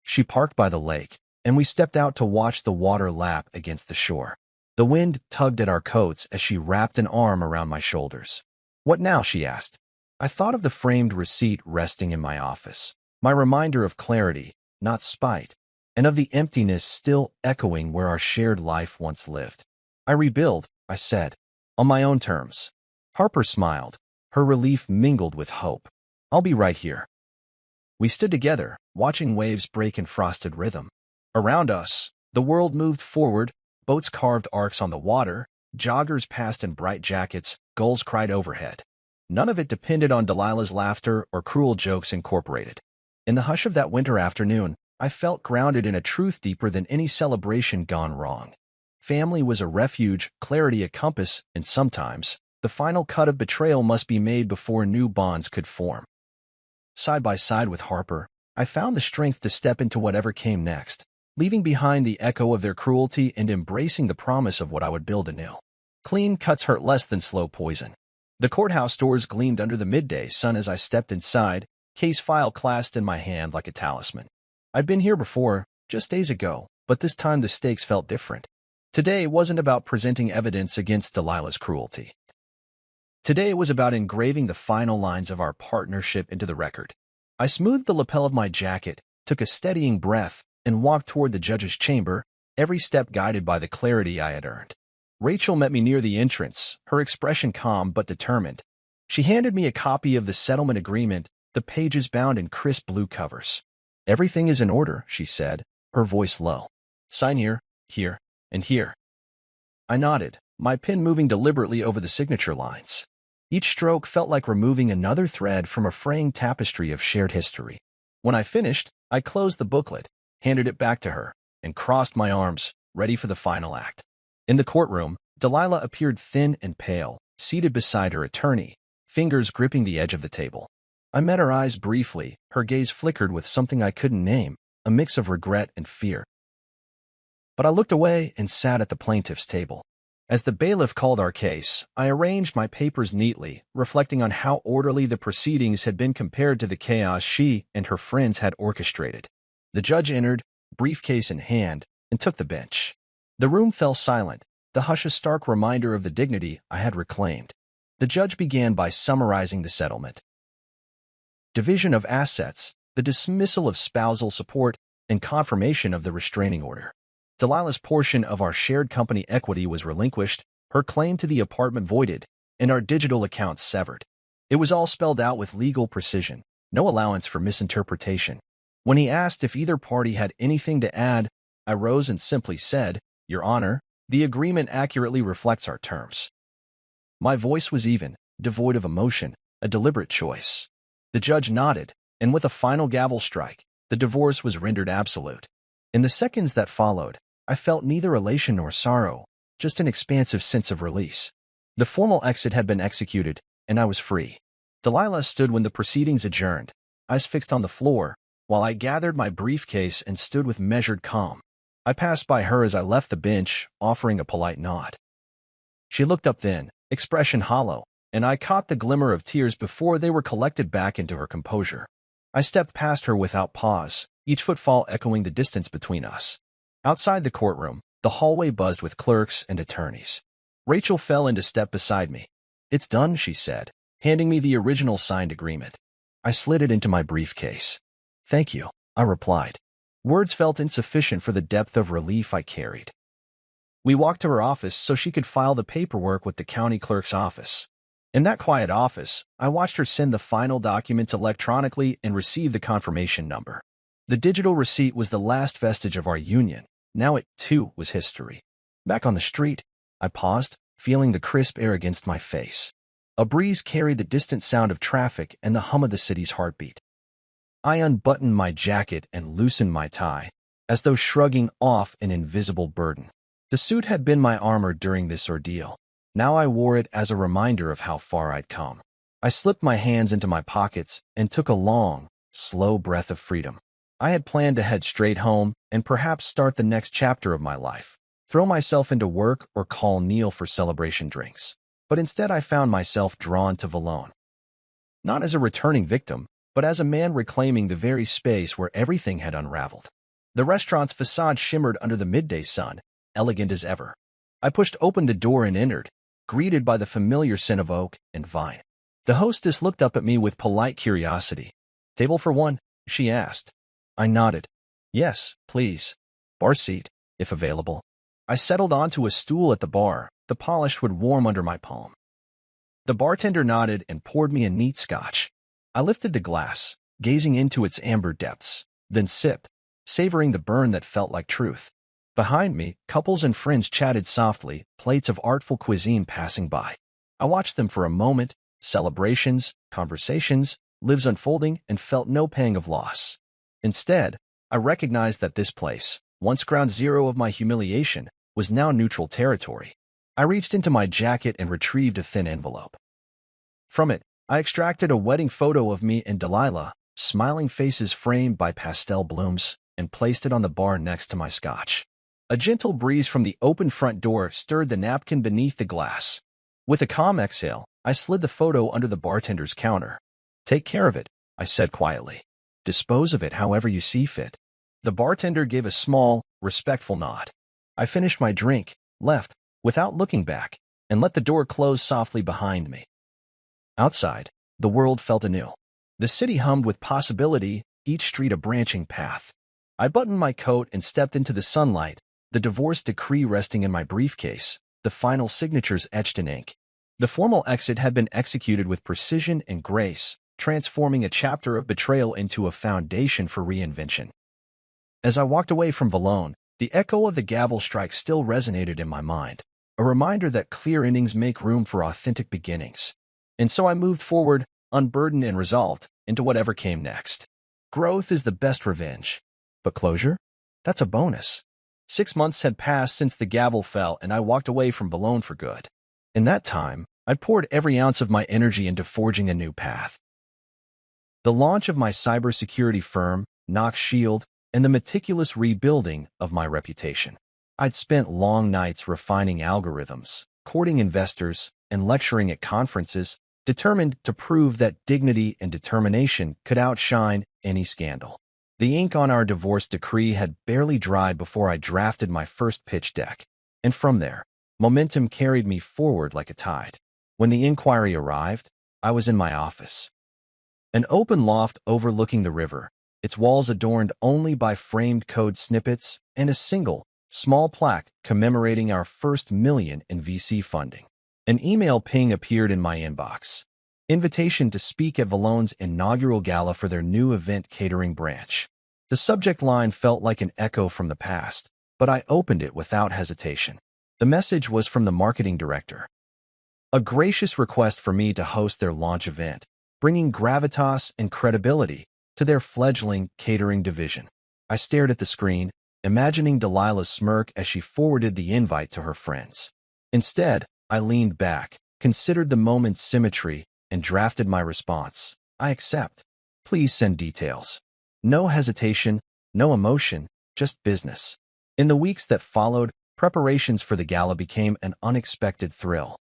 She parked by the lake, and we stepped out to watch the water lap against the shore. The wind tugged at our coats as she wrapped an arm around my shoulders. What now? She asked. I thought of the framed receipt resting in my office, my reminder of clarity, not spite, and of the emptiness still echoing where our shared life once lived. I rebuild, I said, on my own terms. Harper smiled, her relief mingled with hope. I'll be right here. We stood together, watching waves break in frosted rhythm. Around us, the world moved forward, boats carved arcs on the water, joggers passed in bright jackets, gulls cried overhead. None of it depended on Delilah's laughter or cruel jokes incorporated. In the hush of that winter afternoon, I felt grounded in a truth deeper than any celebration gone wrong. Family was a refuge, clarity a compass, and sometimes, the final cut of betrayal must be made before new bonds could form. Side by side with Harper, I found the strength to step into whatever came next, leaving behind the echo of their cruelty and embracing the promise of what I would build anew. Clean cuts hurt less than slow poison. The courthouse doors gleamed under the midday sun as I stepped inside, case file clasped in my hand like a talisman. I'd been here before, just days ago, but this time the stakes felt different. Today wasn't about presenting evidence against Delilah's cruelty. Today it was about engraving the final lines of our partnership into the record. I smoothed the lapel of my jacket, took a steadying breath, and walked toward the judge's chamber, every step guided by the clarity I had earned. Rachel met me near the entrance, her expression calm but determined. She handed me a copy of the settlement agreement, the pages bound in crisp blue covers. Everything is in order, she said, her voice low. Sign here, here, and here. I nodded, my pen moving deliberately over the signature lines. Each stroke felt like removing another thread from a fraying tapestry of shared history. When I finished, I closed the booklet, handed it back to her, and crossed my arms, ready for the final act. In the courtroom, Delilah appeared thin and pale, seated beside her attorney, fingers gripping the edge of the table. I met her eyes briefly, her gaze flickered with something I couldn't name, a mix of regret and fear. But I looked away and sat at the plaintiff's table. As the bailiff called our case, I arranged my papers neatly, reflecting on how orderly the proceedings had been compared to the chaos she and her friends had orchestrated. The judge entered, briefcase in hand, and took the bench. The room fell silent, the hush a stark reminder of the dignity I had reclaimed. The judge began by summarizing the settlement. Division of assets, the dismissal of spousal support, and confirmation of the restraining order. Delilah's portion of our shared company equity was relinquished, her claim to the apartment voided, and our digital accounts severed. It was all spelled out with legal precision, no allowance for misinterpretation. When he asked if either party had anything to add, I rose and simply said, Your Honor, the agreement accurately reflects our terms. My voice was even, devoid of emotion, a deliberate choice. The judge nodded, and with a final gavel strike, the divorce was rendered absolute. In the seconds that followed, I felt neither elation nor sorrow, just an expansive sense of release. The formal exit had been executed, and I was free. Delilah stood when the proceedings adjourned, eyes fixed on the floor, while I gathered my briefcase and stood with measured calm. I passed by her as I left the bench, offering a polite nod. She looked up then, expression hollow, and I caught the glimmer of tears before they were collected back into her composure. I stepped past her without pause, each footfall echoing the distance between us. Outside the courtroom, the hallway buzzed with clerks and attorneys. Rachel fell into step beside me. "It's done," she said, handing me the original signed agreement. I slid it into my briefcase. "Thank you," I replied. Words felt insufficient for the depth of relief I carried. We walked to her office so she could file the paperwork with the county clerk's office. In that quiet office, I watched her send the final documents electronically and receive the confirmation number. The digital receipt was the last vestige of our union. Now it, too, was history. Back on the street, I paused, feeling the crisp air against my face. A breeze carried the distant sound of traffic and the hum of the city's heartbeat. I unbuttoned my jacket and loosened my tie, as though shrugging off an invisible burden. The suit had been my armor during this ordeal. Now I wore it as a reminder of how far I'd come. I slipped my hands into my pockets and took a long, slow breath of freedom. I had planned to head straight home and perhaps start the next chapter of my life, throw myself into work or call Neil for celebration drinks. But instead I found myself drawn to Valone. Not as a returning victim, but as a man reclaiming the very space where everything had unraveled. The restaurant's facade shimmered under the midday sun, elegant as ever. I pushed open the door and entered, greeted by the familiar scent of oak and vine. The hostess looked up at me with polite curiosity. "Table for one?" she asked. I nodded. "Yes, please. Bar seat, if available." I settled onto a stool at the bar. The polish would warm under my palm. The bartender nodded and poured me a neat scotch. I lifted the glass, gazing into its amber depths, then sipped, savoring the burn that felt like truth. Behind me, couples and friends chatted softly, plates of artful cuisine passing by. I watched them for a moment, celebrations, conversations, lives unfolding, and felt no pang of loss. Instead, I recognized that this place, once ground zero of my humiliation, was now neutral territory. I reached into my jacket and retrieved a thin envelope. From it, I extracted a wedding photo of me and Delilah, smiling faces framed by pastel blooms, and placed it on the bar next to my scotch. A gentle breeze from the open front door stirred the napkin beneath the glass. With a calm exhale, I slid the photo under the bartender's counter. "Take care of it," I said quietly. "Dispose of it however you see fit." The bartender gave a small, respectful nod. I finished my drink, left, without looking back, and let the door close softly behind me. Outside, the world felt anew. The city hummed with possibility, each street a branching path. I buttoned my coat and stepped into the sunlight, the divorce decree resting in my briefcase, the final signatures etched in ink. The formal exit had been executed with precision and grace, transforming a chapter of betrayal into a foundation for reinvention. As I walked away from Valone, the echo of the gavel strike still resonated in my mind, a reminder that clear endings make room for authentic beginnings. And so I moved forward, unburdened and resolved, into whatever came next. Growth is the best revenge. But closure? That's a bonus. 6 months had passed since the gavel fell and I walked away from Valone for good. In that time, I poured every ounce of my energy into forging a new path. The launch of my cybersecurity firm, Knox Shield, and the meticulous rebuilding of my reputation. I'd spent long nights refining algorithms, courting investors, and lecturing at conferences, determined to prove that dignity and determination could outshine any scandal. The ink on our divorce decree had barely dried before I drafted my first pitch deck, and from there, momentum carried me forward like a tide. When the inquiry arrived, I was in my office. An open loft overlooking the river, its walls adorned only by framed code snippets and a single, small plaque commemorating our first million in VC funding. An email ping appeared in my inbox. Invitation to speak at Valone's inaugural gala for their new event catering branch. The subject line felt like an echo from the past, but I opened it without hesitation. The message was from the marketing director. A gracious request for me to host their launch event, bringing gravitas and credibility to their fledgling catering division. I stared at the screen, imagining Delilah's smirk as she forwarded the invite to her friends. Instead, I leaned back, considered the moment's symmetry, and drafted my response. I accept. Please send details. No hesitation, no emotion, just business. In the weeks that followed, preparations for the gala became an unexpected thrill.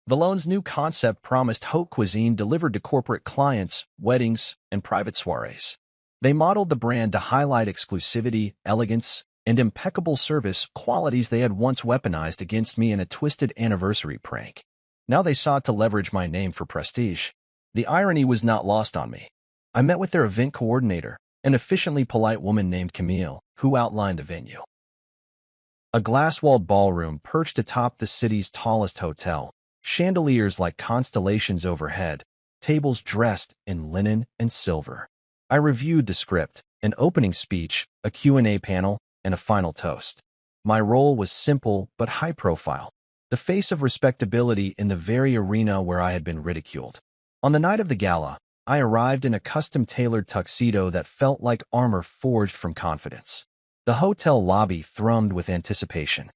Valone's new concept promised haute cuisine delivered to corporate clients, weddings, and private soirees. They modeled the brand to highlight exclusivity, elegance, and impeccable service, qualities they had once weaponized against me in a twisted anniversary prank. Now they sought to leverage my name for prestige. The irony was not lost on me. I met with their event coordinator, an efficiently polite woman named Camille, who outlined the venue. A glass-walled ballroom perched atop the city's tallest hotel, chandeliers like constellations overhead, tables dressed in linen and silver. I reviewed the script, an opening speech, a Q&A panel, and a final toast. My role was simple but high-profile, the face of respectability in the very arena where I had been ridiculed. On the night of the gala, I arrived in a custom-tailored tuxedo that felt like armor forged from confidence. The hotel lobby thrummed with anticipation.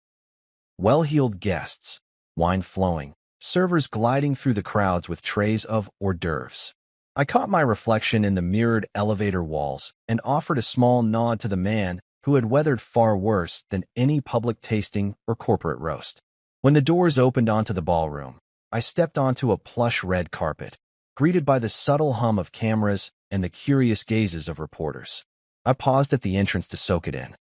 Well-heeled guests, wine flowing, servers gliding through the crowds with trays of hors d'oeuvres. I caught my reflection in the mirrored elevator walls and offered a small nod to the man who had weathered far worse than any public tasting or corporate roast. When the doors opened onto the ballroom, I stepped onto a plush red carpet, greeted by the subtle hum of cameras and the curious gazes of reporters. I paused at the entrance to soak it in.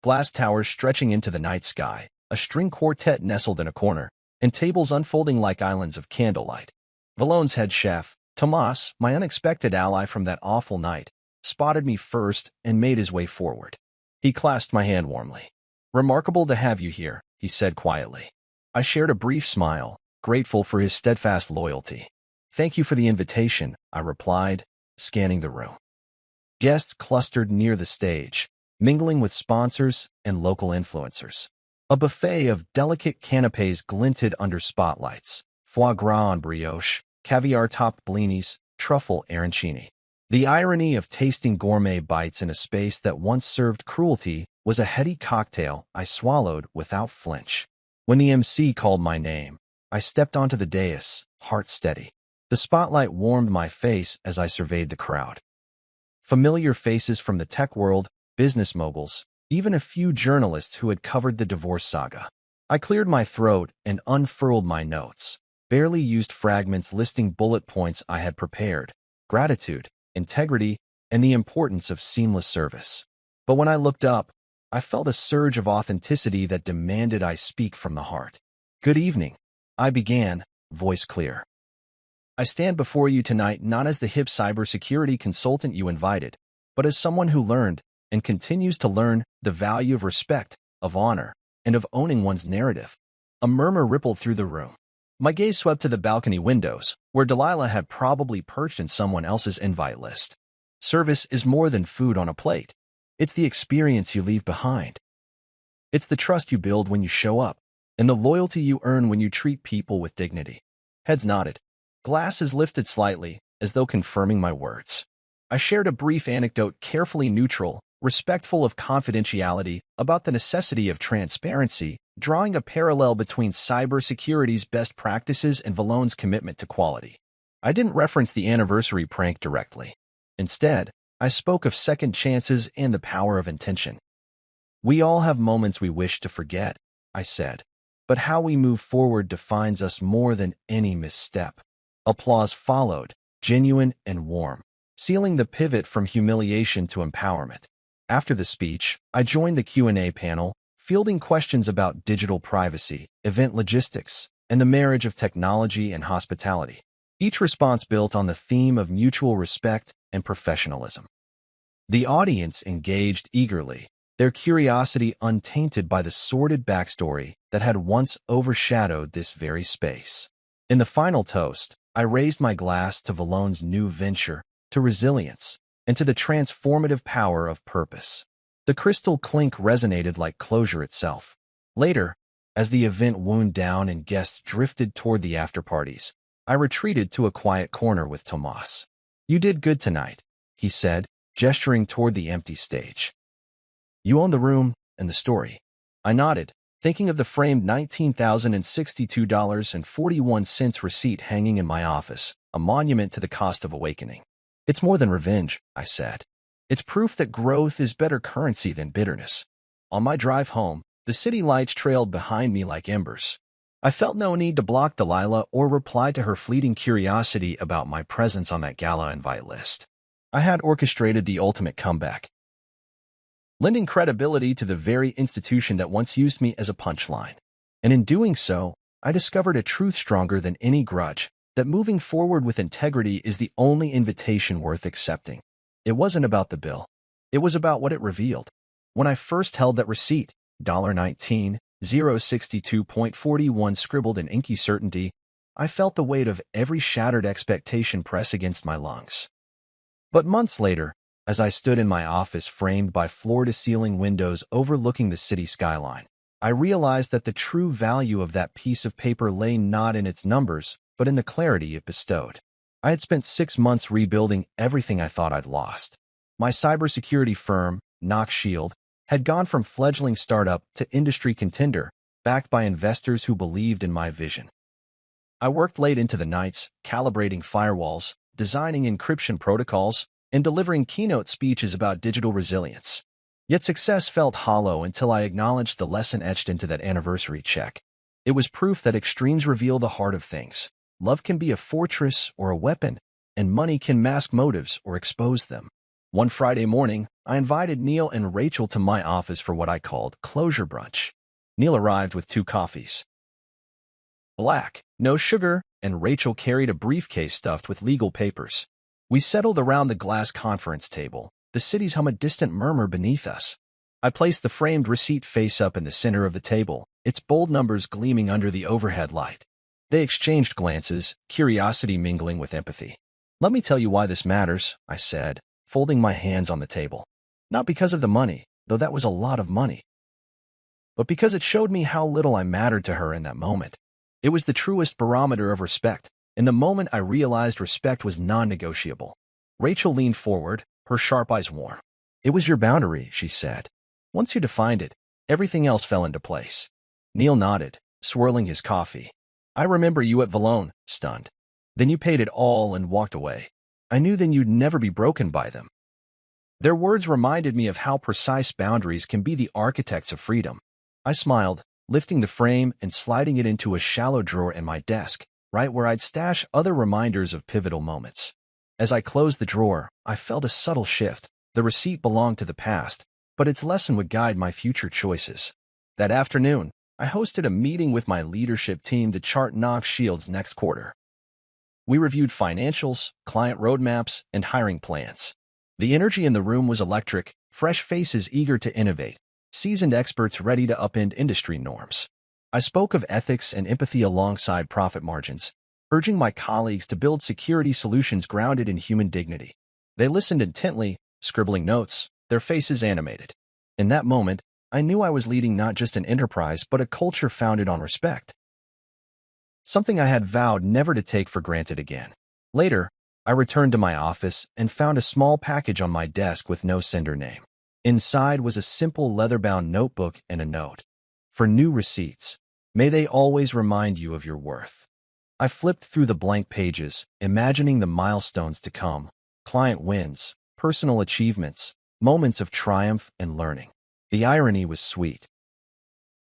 Glass towers stretching into the night sky, a string quartet nestled in a corner, and tables unfolding like islands of candlelight. Valone's head chef, Tomas, my unexpected ally from that awful night, spotted me first and made his way forward. He clasped my hand warmly. "Remarkable to have you here," he said quietly. I shared a brief smile, grateful for his steadfast loyalty. "Thank you for the invitation," I replied, scanning the room. Guests clustered near the stage, mingling with sponsors and local influencers. A buffet of delicate canapés glinted under spotlights, foie gras on brioche, caviar-topped blinis, truffle arancini. The irony of tasting gourmet bites in a space that once served cruelty was a heady cocktail I swallowed without flinch. When the MC called my name, I stepped onto the dais, heart steady. The spotlight warmed my face as I surveyed the crowd. Familiar faces from the tech world, business moguls, even a few journalists who had covered the divorce saga. I cleared my throat and unfurled my notes, barely used fragments listing bullet points I had prepared: gratitude, integrity, and the importance of seamless service. But when I looked up, I felt a surge of authenticity that demanded I speak from the heart. "Good evening," I began, voice clear. "I stand before you tonight not as the hip cybersecurity consultant you invited, but as someone who learned, and continues to learn, the value of respect, of honor, and of owning one's narrative." A murmur rippled through the room. My gaze swept to the balcony windows, where Delilah had probably perched in someone else's invite list. Service is more than food on a plate. It's the experience you leave behind. It's the trust you build when you show up, and the loyalty you earn when you treat people with dignity. Heads nodded. Glasses lifted slightly, as though confirming my words. I shared a brief anecdote, carefully neutral, respectful of confidentiality, about the necessity of transparency, drawing a parallel between cybersecurity's best practices and Valone's commitment to quality. I didn't reference the anniversary prank directly. Instead, I spoke of second chances and the power of intention. "We all have moments we wish to forget," I said, "but how we move forward defines us more than any misstep." Applause followed, genuine and warm, sealing the pivot from humiliation to empowerment. After the speech, I joined the Q&A panel, fielding questions about digital privacy, event logistics, and the marriage of technology and hospitality. Each response built on the theme of mutual respect and professionalism. The audience engaged eagerly, their curiosity untainted by the sordid backstory that had once overshadowed this very space. In the final toast, I raised my glass to Valone's new venture, to resilience, and to the transformative power of purpose. The crystal clink resonated like closure itself. Later, as the event wound down and guests drifted toward the after-parties, I retreated to a quiet corner with Tomas. "You did good tonight," he said, gesturing toward the empty stage. You own the room and the story. I nodded, thinking of the framed $19,062.41 receipt hanging in my office, a monument to the cost of awakening. It's more than revenge, I said. It's proof that growth is better currency than bitterness. On my drive home, the city lights trailed behind me like embers. I felt no need to block Delilah or reply to her fleeting curiosity about my presence on that gala invite list. I had orchestrated the ultimate comeback, lending credibility to the very institution that once used me as a punchline. And in doing so, I discovered a truth stronger than any grudge, that moving forward with integrity is the only invitation worth accepting. It wasn't about the bill. It was about what it revealed. When I first held that receipt, $19,062.41 scribbled in inky certainty, I felt the weight of every shattered expectation press against my lungs. But months later, as I stood in my office framed by floor-to-ceiling windows overlooking the city skyline, I realized that the true value of that piece of paper lay not in its numbers, but in the clarity it bestowed. I had spent 6 months rebuilding everything I thought I'd lost. My cybersecurity firm, Knox Shield, had gone from fledgling startup to industry contender, backed by investors who believed in my vision. I worked late into the nights, calibrating firewalls, designing encryption protocols, and delivering keynote speeches about digital resilience. Yet success felt hollow until I acknowledged the lesson etched into that anniversary check. It was proof that extremes reveal the heart of things. Love can be a fortress or a weapon, and money can mask motives or expose them. One Friday morning, I invited Neil and Rachel to my office for what I called closure brunch. Neil arrived with 2 coffees, black, no sugar, and Rachel carried a briefcase stuffed with legal papers. We settled around the glass conference table, the city's hum a distant murmur beneath us. I placed the framed receipt face up in the center of the table, its bold numbers gleaming under the overhead light. They exchanged glances, curiosity mingling with empathy. "Let me tell you why this matters," I said, folding my hands on the table. "Not because of the money, though that was a lot of money, but because it showed me how little I mattered to her in that moment. It was the truest barometer of respect. In the moment I realized respect was non-negotiable." Rachel leaned forward, her sharp eyes warm. "It was your boundary," she said. "Once you defined it, everything else fell into place." Neil nodded, swirling his coffee. "I remember you at Valone, stunned. Then you paid it all and walked away. I knew then you'd never be broken by them." Their words reminded me of how precise boundaries can be the architects of freedom. I smiled, lifting the frame and sliding it into a shallow drawer in my desk, right where I'd stash other reminders of pivotal moments. As I closed the drawer, I felt a subtle shift. The receipt belonged to the past, but its lesson would guide my future choices. That afternoon, I hosted a meeting with my leadership team to chart Knox Shield's next quarter. We reviewed financials, client roadmaps, and hiring plans. The energy in the room was electric, fresh faces eager to innovate, seasoned experts ready to upend industry norms. I spoke of ethics and empathy alongside profit margins, urging my colleagues to build security solutions grounded in human dignity. They listened intently, scribbling notes, their faces animated. In that moment, I knew I was leading not just an enterprise but a culture founded on respect, something I had vowed never to take for granted again. Later, I returned to my office and found a small package on my desk with no sender name. Inside was a simple leather-bound notebook and a note. "For new receipts, may they always remind you of your worth." I flipped through the blank pages, imagining the milestones to come: client wins, personal achievements, moments of triumph and learning. The irony was sweet.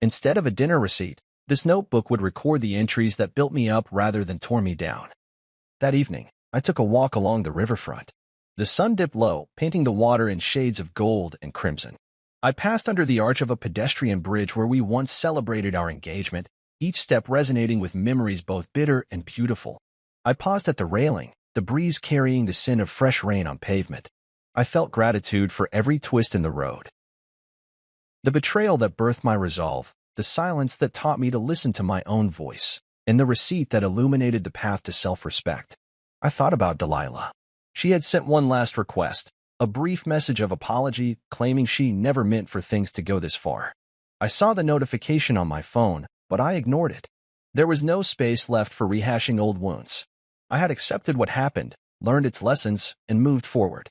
Instead of a dinner receipt, this notebook would record the entries that built me up rather than tore me down. That evening, I took a walk along the riverfront. The sun dipped low, painting the water in shades of gold and crimson. I passed under the arch of a pedestrian bridge where we once celebrated our engagement, each step resonating with memories both bitter and beautiful. I paused at the railing, the breeze carrying the scent of fresh rain on pavement. I felt gratitude for every twist in the road, the betrayal that birthed my resolve, the silence that taught me to listen to my own voice, and the receipt that illuminated the path to self-respect. I thought about Delilah. She had sent one last request, a brief message of apology claiming she never meant for things to go this far. I saw the notification on my phone, but I ignored it. There was no space left for rehashing old wounds. I had accepted what happened, learned its lessons, and moved forward.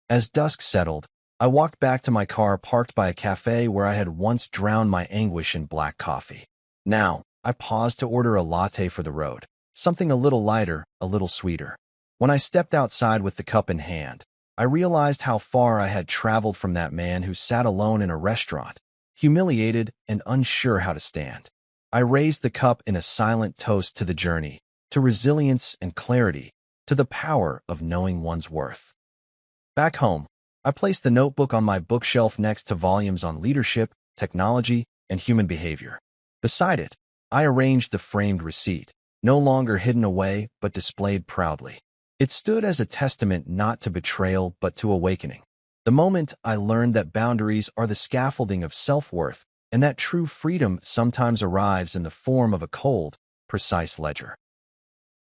As dusk settled, I walked back to my car parked by a cafe where I had once drowned my anguish in black coffee. Now, I paused to order a latte for the road, something a little lighter, a little sweeter. When I stepped outside with the cup in hand, I realized how far I had traveled from that man who sat alone in a restaurant, humiliated and unsure how to stand. I raised the cup in a silent toast to the journey, to resilience and clarity, to the power of knowing one's worth. Back home, I placed the notebook on my bookshelf next to volumes on leadership, technology, and human behavior. Beside it, I arranged the framed receipt, no longer hidden away but displayed proudly. It stood as a testament not to betrayal but to awakening. The moment I learned that boundaries are the scaffolding of self-worth and that true freedom sometimes arrives in the form of a cold, precise ledger.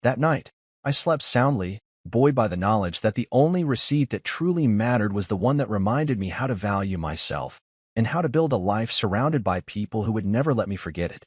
That night, I slept soundly, buoyed by the knowledge that the only receipt that truly mattered was the one that reminded me how to value myself and how to build a life surrounded by people who would never let me forget it.